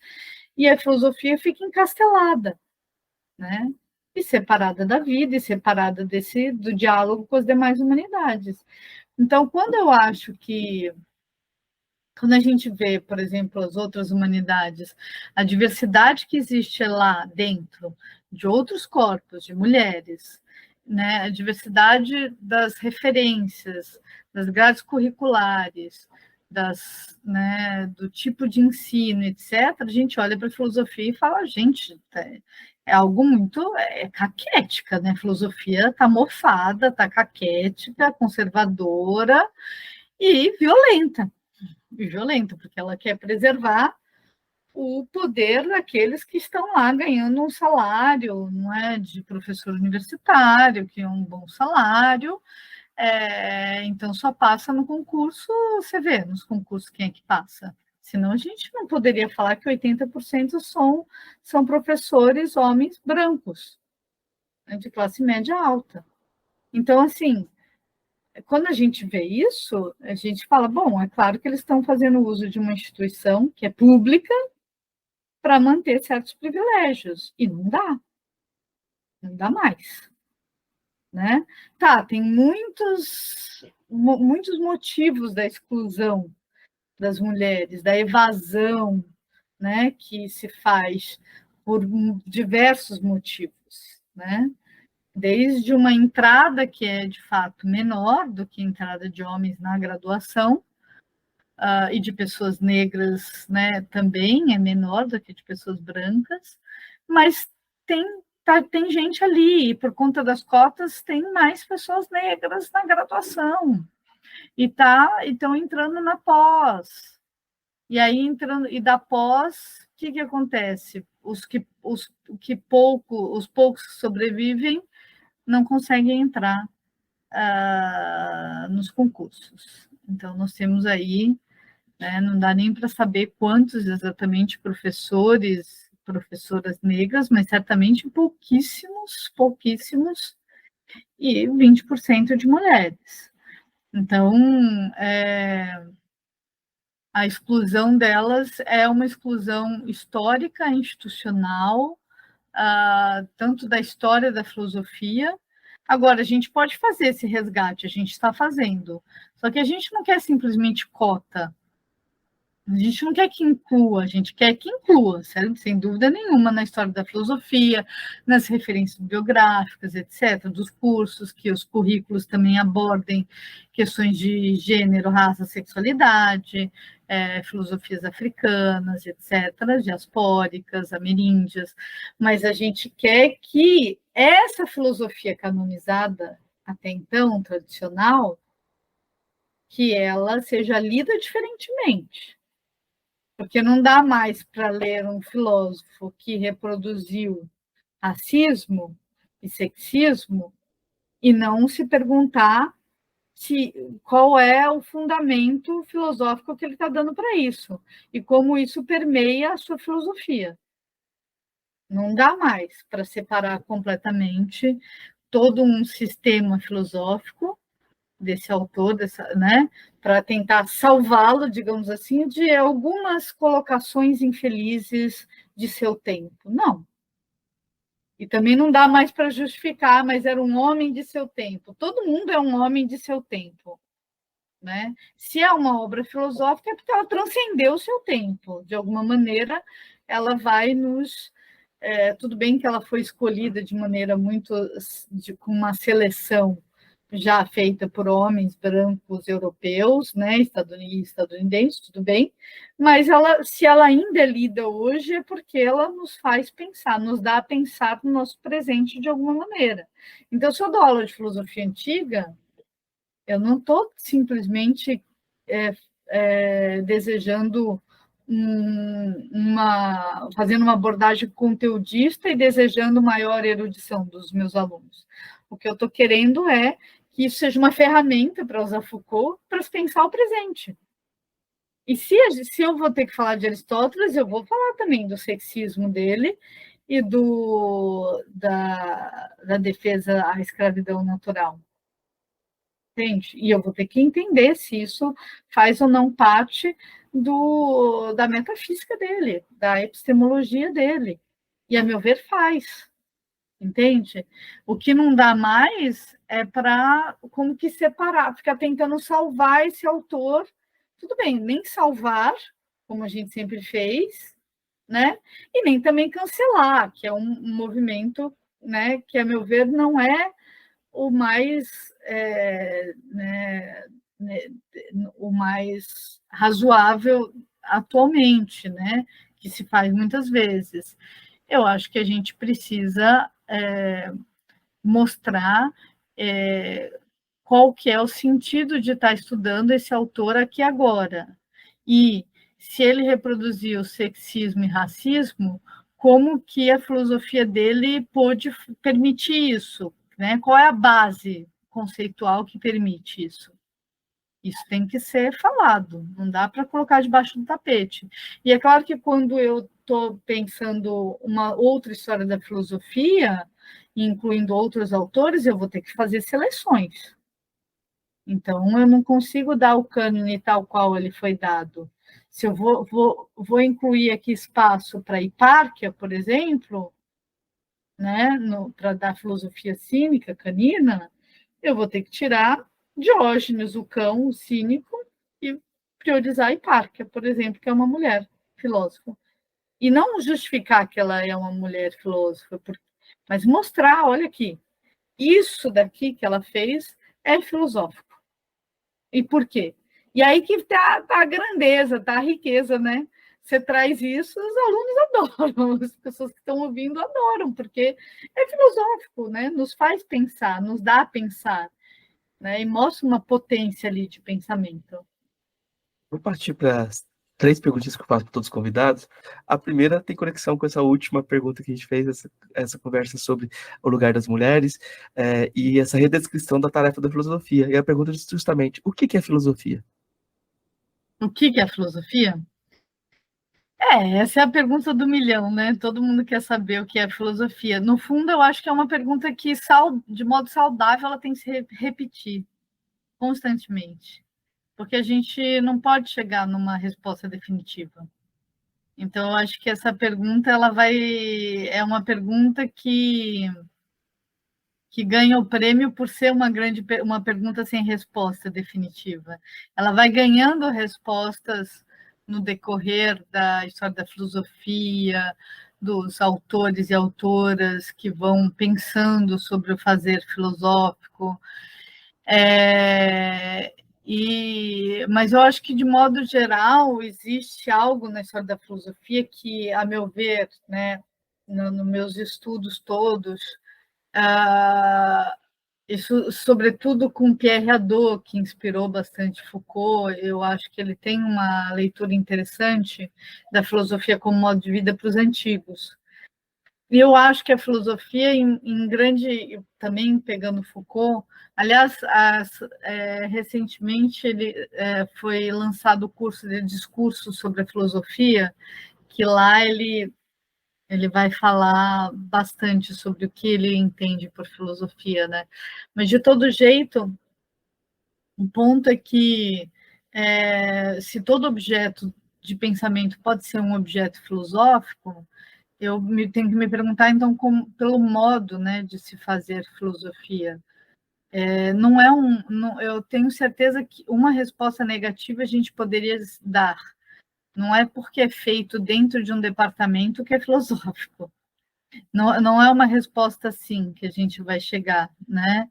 e a filosofia fica encastelada, né, e separada da vida, e separada do diálogo com as demais humanidades. Então, quando a gente vê, por exemplo, as outras humanidades, a diversidade que existe lá dentro de outros corpos, de mulheres, né, a diversidade das referências, das grades curriculares, né, do tipo de ensino, etc., a gente olha para a filosofia e fala, gente, é algo muito caquética, né? A filosofia está mofada, está caquética, conservadora e violenta, porque ela quer preservar o poder daqueles que estão lá ganhando um salário, não é, de professor universitário, que é um bom salário. Então, só passa no concurso, você vê, nos concursos quem é que passa. Senão, a gente não poderia falar que 80% são professores homens brancos, né, de classe média alta. Então, assim, quando a gente vê isso, a gente fala, bom, é claro que eles estão fazendo uso de uma instituição que é pública para manter certos privilégios, e não dá mais, né? Tá, tem muitos motivos da exclusão das mulheres, da evasão, né, que se faz por diversos motivos, né? Desde uma entrada que é de fato menor do que a entrada de homens na graduação, e de pessoas negras, né, também é menor do que de pessoas brancas, mas tem tem gente ali, e por conta das cotas tem mais pessoas negras na graduação, e estão entrando na pós. E aí entrando, e da pós, o que acontece? Os poucos que sobrevivem não conseguem entrar nos concursos. Então, nós temos aí, né, não dá nem para saber quantos exatamente professoras negras, mas certamente pouquíssimos, pouquíssimos, e 20% de mulheres. Então, a exclusão delas é uma exclusão histórica, institucional, tanto da história da filosofia. Agora, a gente pode fazer esse resgate, a gente está fazendo, só que a gente não quer simplesmente cota. A gente não quer que inclua, a gente quer que inclua, certo? Sem dúvida nenhuma, na história da filosofia, nas referências bibliográficas, etc., dos cursos, que os currículos também abordem questões de gênero, raça, sexualidade, filosofias africanas, etc., diaspóricas, ameríndias, mas a gente quer que essa filosofia canonizada, até então, tradicional, que ela seja lida diferentemente. Porque não dá mais para ler um filósofo que reproduziu racismo e sexismo e não se perguntar qual é o fundamento filosófico que ele está dando para isso e como isso permeia a sua filosofia. Não dá mais para separar completamente todo um sistema filosófico desse autor, né, para tentar salvá-lo, digamos assim, de algumas colocações infelizes de seu tempo. Não. E também não dá mais para justificar, mas era um homem de seu tempo. Todo mundo é um homem de seu tempo. Né? Se é uma obra filosófica, é porque ela transcendeu o seu tempo. De alguma maneira, ela vai nos. Tudo bem que ela foi escolhida de maneira muito. Com uma seleção já feita por homens brancos europeus, né, estadunidenses, tudo bem, mas se ela ainda é lida hoje é porque ela nos faz pensar, nos dá a pensar no nosso presente de alguma maneira. Então, se eu dou aula de filosofia antiga, eu não estou simplesmente desejando fazendo uma abordagem conteudista e desejando maior erudição dos meus alunos. O que eu estou querendo é que isso seja uma ferramenta, para usar Foucault, para se pensar o presente. E se eu vou ter que falar de Aristóteles, eu vou falar também do sexismo dele e da defesa à escravidão natural. Entende? E eu vou ter que entender se isso faz ou não parte da metafísica dele, da epistemologia dele. E, a meu ver, faz. Entende? O que não dá mais é para como que separar, ficar tentando salvar esse autor. Tudo bem, nem salvar, como a gente sempre fez, né? E nem também cancelar, que é um movimento, né, que, a meu ver, não é o mais, o mais razoável atualmente, né? Que se faz muitas vezes. Eu acho que a gente precisa mostrar qual que é o sentido de estar estudando esse autor aqui agora. E se ele reproduziu sexismo e racismo, como que a filosofia dele pôde permitir isso, né? Qual é a base conceitual que permite isso? Isso tem que ser falado, não dá para colocar debaixo do tapete. E é claro que quando eu estou pensando uma outra história da filosofia, incluindo outros autores, eu vou ter que fazer seleções. Então, eu não consigo dar o cânone tal qual ele foi dado. Se eu vou incluir aqui espaço para Hipárquia, por exemplo, né, para dar filosofia cínica canina, eu vou ter que tirar Diógenes, o cão, o cínico, e priorizar Hipárquia, por exemplo, que é uma mulher filósofa. E não justificar que ela é uma mulher filósofa, mas mostrar, olha aqui, isso daqui que ela fez é filosófico. E por quê? E aí que está a grandeza, está a riqueza, né? Você traz isso, os alunos adoram, as pessoas que estão ouvindo adoram, porque é filosófico, né? Nos faz pensar, nos dá a pensar, né? E mostra uma potência ali de pensamento. Vou partir para as três perguntinhas que eu faço para todos os convidados. A primeira tem conexão com essa última pergunta que a gente fez, essa conversa sobre o lugar das mulheres e essa redescrição da tarefa da filosofia. E a pergunta é justamente, o que é filosofia? O que é a filosofia? Essa é a pergunta do milhão, né? Todo mundo quer saber o que é filosofia. No fundo, eu acho que é uma pergunta que, de modo saudável, ela tem que se repetir constantemente, porque a gente não pode chegar numa resposta definitiva. Então, eu acho que essa pergunta é uma pergunta que ganha o prêmio por ser uma pergunta sem resposta definitiva. Ela vai ganhando respostas no decorrer da história da filosofia, dos autores e autoras que vão pensando sobre o fazer filosófico. Mas eu acho que, de modo geral, existe algo na história da filosofia que, a meu ver, né, nos meus estudos todos, isso, sobretudo com Pierre Hadot, que inspirou bastante Foucault, eu acho que ele tem uma leitura interessante da filosofia como modo de vida para os antigos. E eu acho que a filosofia, em grande, também pegando Foucault, aliás, recentemente foi lançado o curso de discurso sobre a filosofia, que lá ele vai falar bastante sobre o que ele entende por filosofia, né? Mas, de todo jeito, o ponto é que se todo objeto de pensamento pode ser um objeto filosófico, tenho que me perguntar, então, pelo modo, né, de se fazer filosofia. Não é eu tenho certeza que uma resposta negativa a gente poderia dar. Não é porque é feito dentro de um departamento que é filosófico. Não é uma resposta assim que a gente vai chegar, né?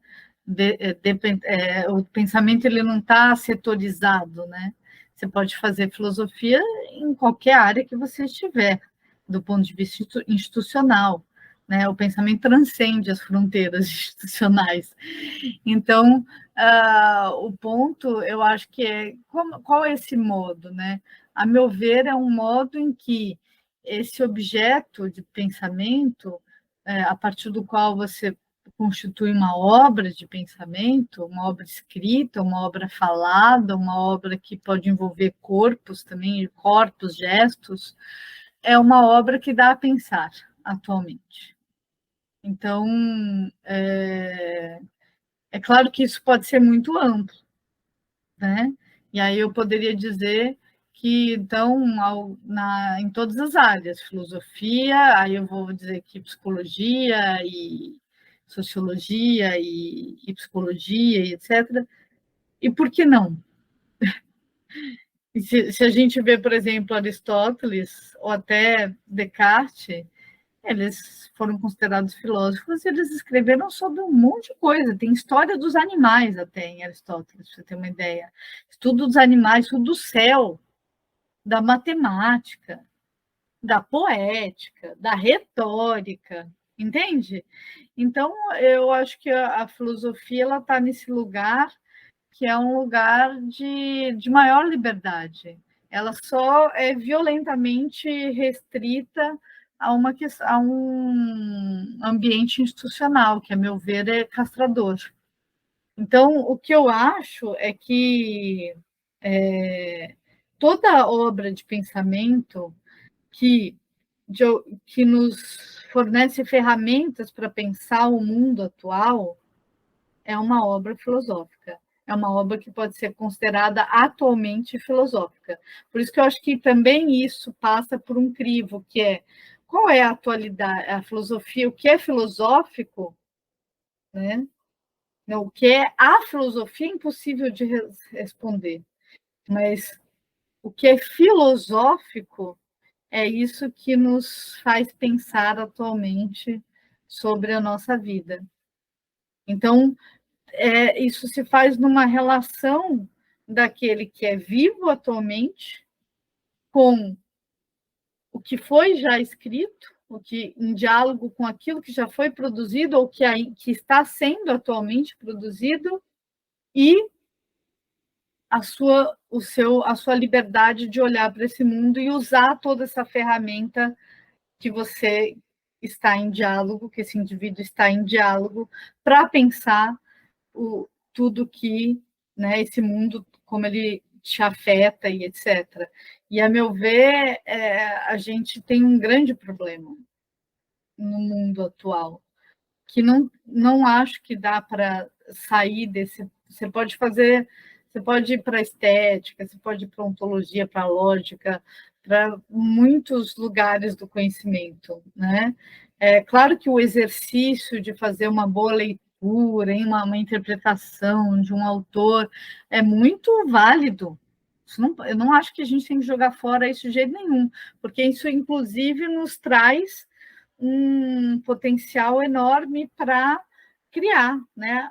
O pensamento ele não está setorizado, né? Você pode fazer filosofia em qualquer área que você estiver, do ponto de vista institucional, né? O pensamento transcende as fronteiras institucionais. Então, o ponto, eu acho que qual é esse modo, né? A meu ver, é um modo em que esse objeto de pensamento, a partir do qual você constitui uma obra de pensamento, uma obra escrita, uma obra falada, uma obra que pode envolver corpos também, corpos, gestos, é uma obra que dá a pensar atualmente. Então, é claro que isso pode ser muito amplo, né? E aí eu poderia dizer que, então, em todas as áreas, filosofia, aí eu vou dizer que psicologia e sociologia e psicologia, e etc. E por que não? E se a gente vê, por exemplo, Aristóteles ou até Descartes, eles foram considerados filósofos e eles escreveram sobre um monte de coisa. Tem história dos animais até em Aristóteles, para você ter uma ideia. Estudo dos animais, estudo do céu, da matemática, da poética, da retórica, entende? Então, eu acho que a filosofia ela está nesse lugar que é um lugar de maior liberdade. ela só é violentamente restrita a um ambiente institucional, que, a meu ver, é castrador. Então, o que eu acho é que toda obra de pensamento que, que nos fornece ferramentas para pensar o mundo atual é uma obra filosófica. É uma obra que pode ser considerada atualmente filosófica. Por isso que eu acho que também isso passa por um crivo, que é qual é a atualidade, a filosofia, o que é filosófico, né? O que é a filosofia é impossível de responder, mas o que é filosófico é isso que nos faz pensar atualmente sobre a nossa vida. Então, isso se faz numa relação daquele que é vivo atualmente com o que foi já escrito, o que em diálogo com aquilo que já foi produzido ou que está sendo atualmente produzido, e a sua liberdade de olhar para esse mundo e usar toda essa ferramenta que você está em diálogo, que esse indivíduo está em diálogo, para pensar tudo que, né, esse mundo, como ele te afeta e etc. E, a meu ver, a gente tem um grande problema no mundo atual, que não acho que dá para sair desse. Você pode ir para a estética, você pode ir para a ontologia, para a lógica, para muitos lugares do conhecimento, né? É claro que o exercício de fazer uma boa leitura, uma interpretação de um autor é muito válido. Eu não acho que a gente tem que jogar fora isso de jeito nenhum, porque isso, inclusive, nos traz um potencial enorme para criar, né,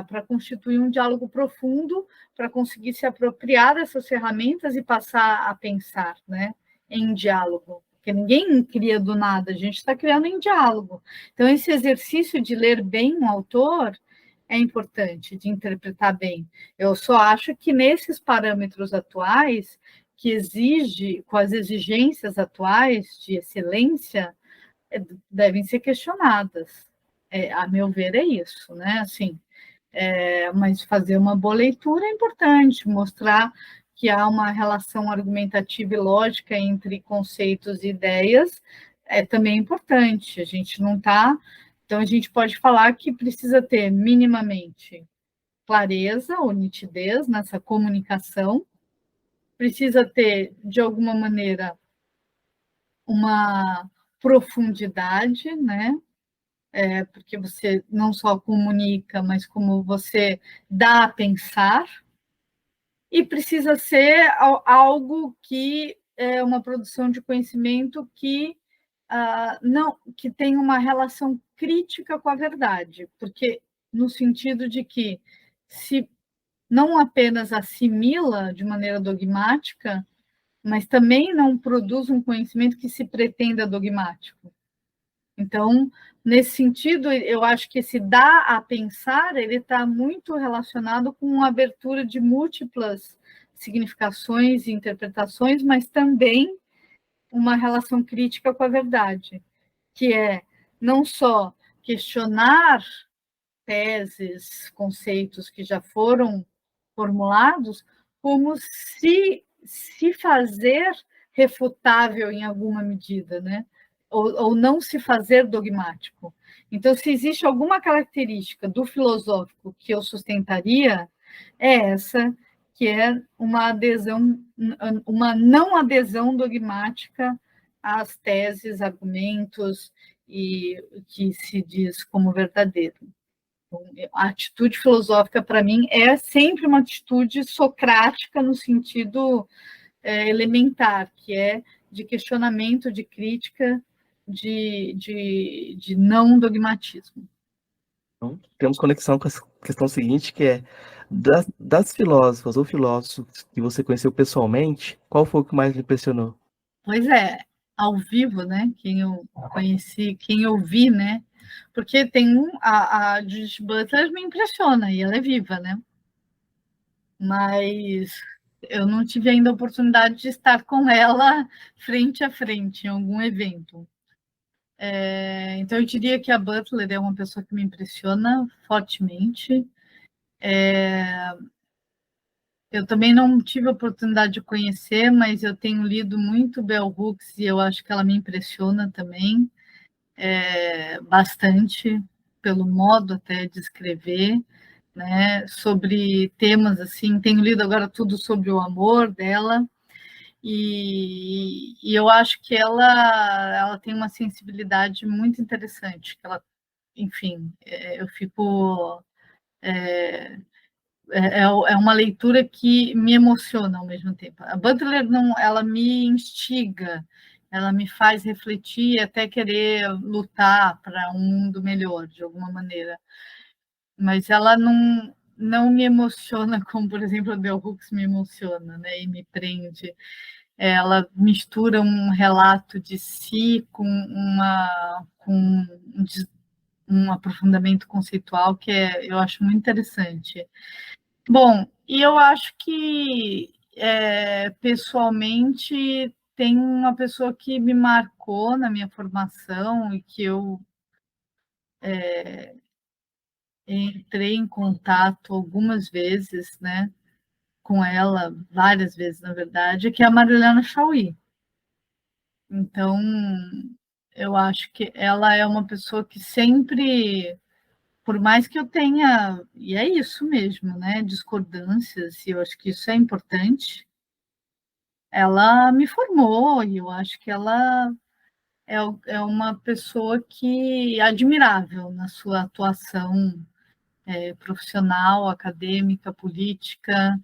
para constituir um diálogo profundo, para conseguir se apropriar dessas ferramentas e passar a pensar, né, em diálogo. Porque ninguém cria do nada, a gente está criando em diálogo. Então, esse exercício de ler bem um autor é importante, de interpretar bem. Eu só acho que nesses parâmetros atuais, que exige, com as exigências atuais de excelência, devem ser questionadas. A meu ver, é isso, né? Assim, mas fazer uma boa leitura é importante, mostrar que há uma relação argumentativa e lógica entre conceitos e ideias é também importante. A gente não está. Então, a gente pode falar que precisa ter minimamente clareza ou nitidez nessa comunicação, precisa ter, de alguma maneira, uma profundidade, né? Porque você não só comunica, mas como você dá a pensar, e precisa ser algo que é uma produção de conhecimento que não que tem uma relação crítica com a verdade, porque no sentido de que se não apenas assimila de maneira dogmática, mas também não produz um conhecimento que se pretenda dogmático. Então, nesse sentido, eu acho que esse dar a pensar, ele está muito relacionado com a abertura de múltiplas significações e interpretações, mas também uma relação crítica com a verdade, que é não só questionar teses, conceitos que já foram formulados, como se fazer refutável em alguma medida, né? Ou não se fazer dogmático. Então, se existe alguma característica do filosófico que eu sustentaria, é essa, que é uma não adesão dogmática às teses, argumentos e que se diz como verdadeiro. A atitude filosófica, para mim, é sempre uma atitude socrática no sentido elementar, que é de questionamento, de crítica, de não dogmatismo. Então, temos conexão com a questão seguinte, que é das filósofas ou filósofos que você conheceu pessoalmente, qual foi o que mais lhe impressionou? Pois é, ao vivo, né? Quem eu conheci, quem eu vi, né? Porque tem a Judith Butler me impressiona, e ela é viva, né? Mas eu não tive ainda a oportunidade de estar com ela frente a frente em algum evento. Então, eu diria que a Butler é uma pessoa que me impressiona fortemente. Eu também não tive a oportunidade de conhecer, mas eu tenho lido muito Bell Hooks e eu acho que ela me impressiona também bastante, pelo modo até de escrever, né, sobre temas assim. Tenho lido agora tudo sobre o amor dela, e eu acho que ela tem uma sensibilidade muito interessante. Que ela, enfim, eu fico. É uma leitura que me emociona ao mesmo tempo. A Butler não, ela me instiga, ela me faz refletir, até querer lutar para um mundo melhor, de alguma maneira. Mas ela não me emociona como, por exemplo, a Bell Hooks me emociona, né, e me prende. Ela mistura um relato de si com um aprofundamento conceitual que eu acho muito interessante. Bom, e eu acho que, pessoalmente, tem uma pessoa que me marcou na minha formação e que eu entrei em contato algumas vezes, né, com ela, várias vezes, na verdade, que é a Marilena Chauí. Então, eu acho que ela é uma pessoa que sempre, por mais que eu tenha, e é isso mesmo, né, discordâncias, e eu acho que isso é importante, ela me formou e eu acho que ela é uma pessoa que é admirável na sua atuação profissional, acadêmica, política,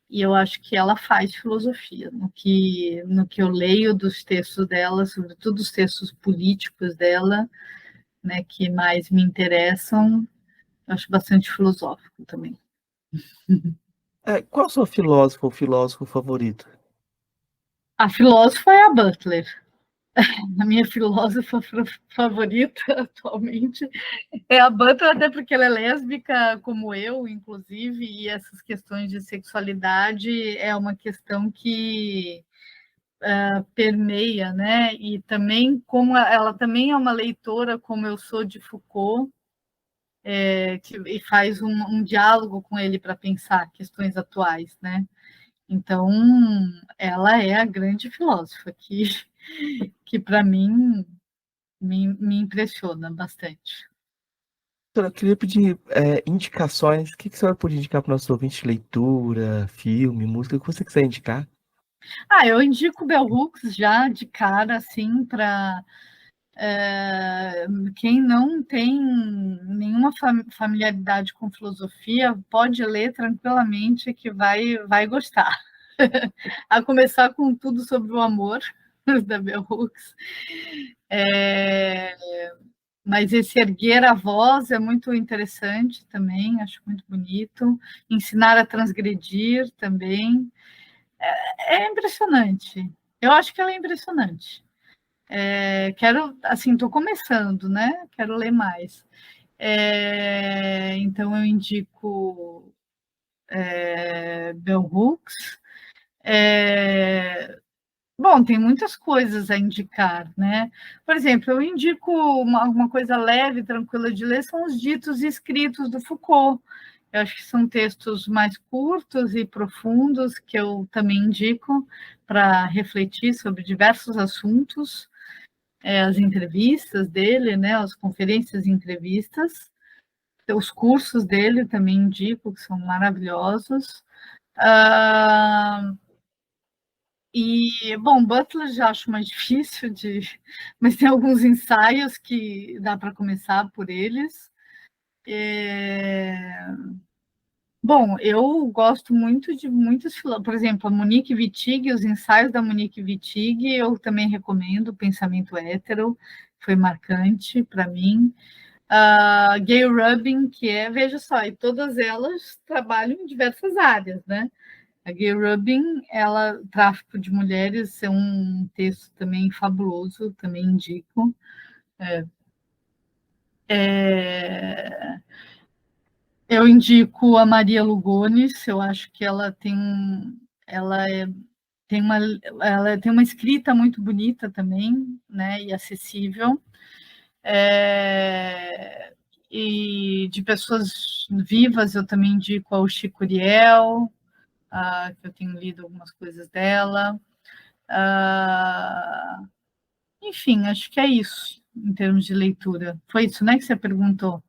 e eu acho que ela faz filosofia. No que eu leio dos textos dela, sobretudo os textos políticos dela, né, que mais me interessam, eu acho bastante filosófico também. Qual é o seu filósofo ou filósofo favorito? A filósofa é a Butler. A minha filósofa favorita atualmente é a Butler, até porque ela é lésbica, como eu, inclusive, e essas questões de sexualidade é uma questão que permeia, né? E também, como ela também é uma leitora, como eu sou, de Foucault, e faz um diálogo com ele para pensar questões atuais, né? Então, ela é a grande filósofa que para mim, me impressiona bastante. Eu queria pedir indicações. O que que a senhora pode indicar para o nosso ouvinte? Leitura, filme, música, o que você quiser indicar. Eu indico Bell Hooks já de cara, assim, para quem não tem nenhuma familiaridade com filosofia, pode ler tranquilamente que vai gostar. A começar com tudo sobre o amor, da Bell Hooks. Mas esse erguer a voz é muito interessante também, acho muito bonito. Ensinar a transgredir também. É impressionante. Eu acho que ela é impressionante. Quero, assim, estou começando, né? Quero ler mais. Então, eu indico Bell Hooks. Bom, tem muitas coisas a indicar, né? Por exemplo, eu indico uma coisa leve, tranquila de ler, são os ditos e escritos do Foucault. Eu acho que são textos mais curtos e profundos, que eu também indico para refletir sobre diversos assuntos, as entrevistas dele, né, as conferências e entrevistas, os cursos dele também indico, que são maravilhosos. Ah, bom, Butler já acho mais difícil mas tem alguns ensaios que dá para começar por eles. Bom, eu gosto muito de muitos filósofos, por exemplo, a Monique Wittig, os ensaios da Monique Wittig, eu também recomendo, o Pensamento Hétero, foi marcante para mim. A Gayle Rubin, veja só, e todas elas trabalham em diversas áreas, né? A Gayle Rubin, Tráfico de Mulheres, é um texto também fabuloso, também indico. Eu indico a Maria Lugones, eu acho que ela tem ela tem ela tem uma escrita muito bonita também, né, e acessível, e de pessoas vivas eu também indico ao Chico Uriel, que eu tenho lido algumas coisas dela. Enfim, acho que é isso em termos de leitura. Foi isso, né, que você perguntou?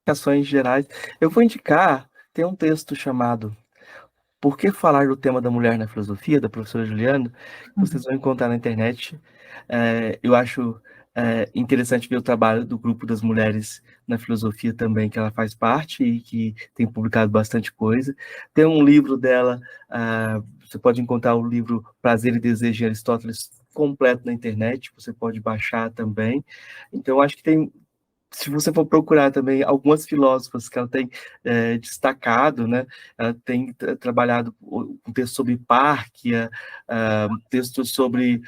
Ações gerais. Eu vou indicar, tem um texto chamado Por que falar do tema da mulher na filosofia, da professora Juliana, que vocês vão encontrar na internet. Eu acho interessante ver o trabalho do grupo das mulheres na filosofia também, que ela faz parte e que tem publicado bastante coisa. Tem um livro dela, você pode encontrar o livro Prazer e Desejo de Aristóteles completo na internet, você pode baixar também. Então, acho que tem, se você for procurar também algumas filósofas que ela tem destacado, né? Ela tem trabalhado um texto sobre Hipárquia, textos sobre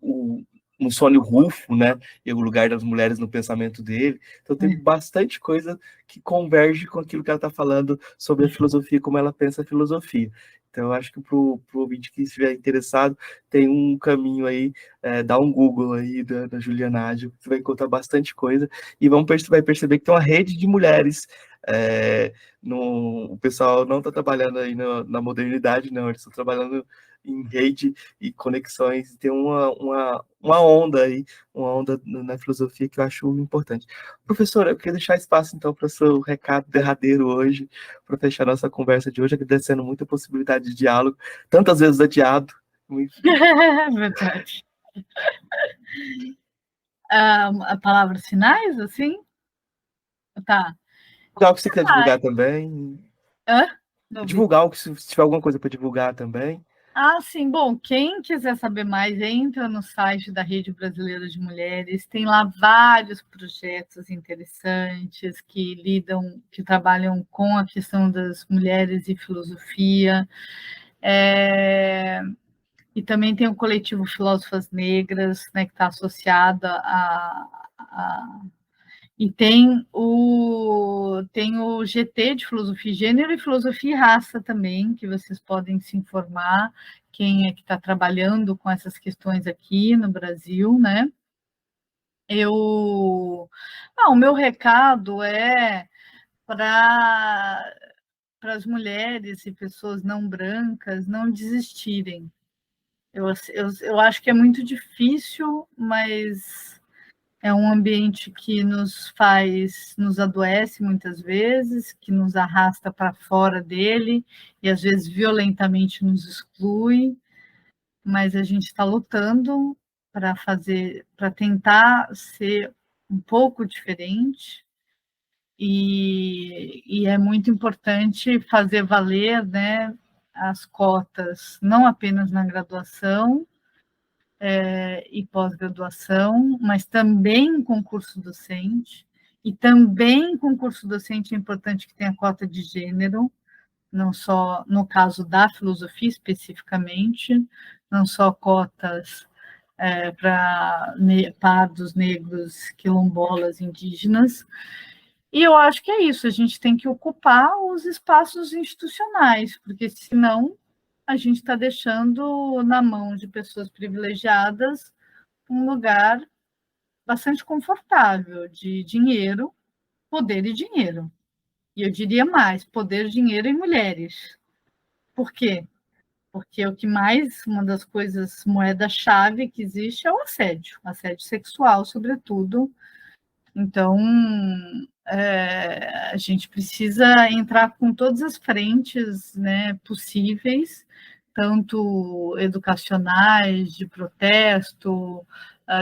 um Sônio Rufo, né? E o lugar das mulheres no pensamento dele. Então tem bastante coisa que converge com aquilo que ela está falando sobre a filosofia, como ela pensa a filosofia. Então, eu acho que para o ouvinte que estiver interessado, tem um caminho aí, dá um Google aí da Juliana Ágil, você vai encontrar bastante coisa, e vai perceber que tem uma rede de mulheres. O pessoal não está trabalhando aí na modernidade, não, eles estão trabalhando em rede e conexões, tem uma onda aí, uma onda na filosofia que eu acho importante. Professora, eu queria deixar espaço, então, para o seu recado derradeiro hoje, para fechar nossa conversa de hoje, agradecendo muito a possibilidade de diálogo, tantas vezes adiado. Verdade. A palavra sinais, assim? Tá. Divulgar o que você quer divulgar também. Hã? Não vi. Divulgar o que, se tiver alguma coisa para divulgar também. Sim, bom, quem quiser saber mais, entra no site da Rede Brasileira de Mulheres, tem lá vários projetos interessantes que trabalham com a questão das mulheres e filosofia. E também tem o coletivo Filósofas Negras, né, que está associado e tem o GT de Filosofia e Gênero e Filosofia e Raça também, que vocês podem se informar, quem é que está trabalhando com essas questões aqui no Brasil, né? O meu recado é para as mulheres e pessoas não brancas não desistirem. Eu acho que é muito difícil, mas é um ambiente que nos adoece muitas vezes, que nos arrasta para fora dele e às vezes violentamente nos exclui, mas a gente está lutando para tentar ser um pouco diferente e é muito importante fazer valer, né, as cotas, não apenas na graduação, e pós-graduação, mas também em concurso docente, e também em concurso docente é importante que tenha cota de gênero, não só no caso da filosofia especificamente, não só cotas para pardos, negros, quilombolas, indígenas. E eu acho que é isso, a gente tem que ocupar os espaços institucionais, porque senão a gente está deixando na mão de pessoas privilegiadas um lugar bastante confortável de dinheiro, poder e dinheiro. E eu diria mais, poder, dinheiro e mulheres. Por quê? Porque o que mais, uma das coisas, moeda-chave que existe é o assédio sexual, sobretudo. Então, a gente precisa entrar com todas as frentes, né, possíveis, tanto educacionais, de protesto,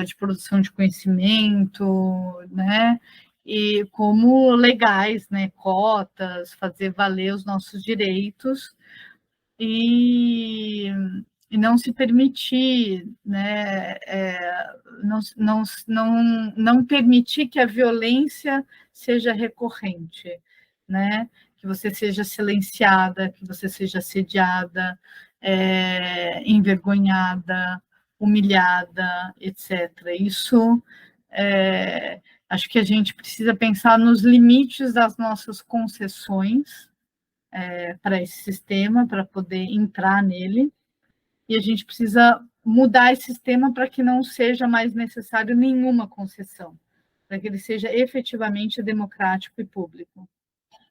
de produção de conhecimento, né, e como legais, né, cotas, fazer valer os nossos direitos e, e não se permitir, né, não permitir que a violência seja recorrente, né, que você seja silenciada, que você seja assediada, envergonhada, humilhada, etc. Isso, acho que a gente precisa pensar nos limites das nossas concessões, para esse sistema, para poder entrar nele, e a gente precisa mudar esse sistema para que não seja mais necessário nenhuma concessão, para que ele seja efetivamente democrático e público.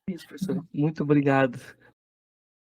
Isso, professor. Muito obrigado.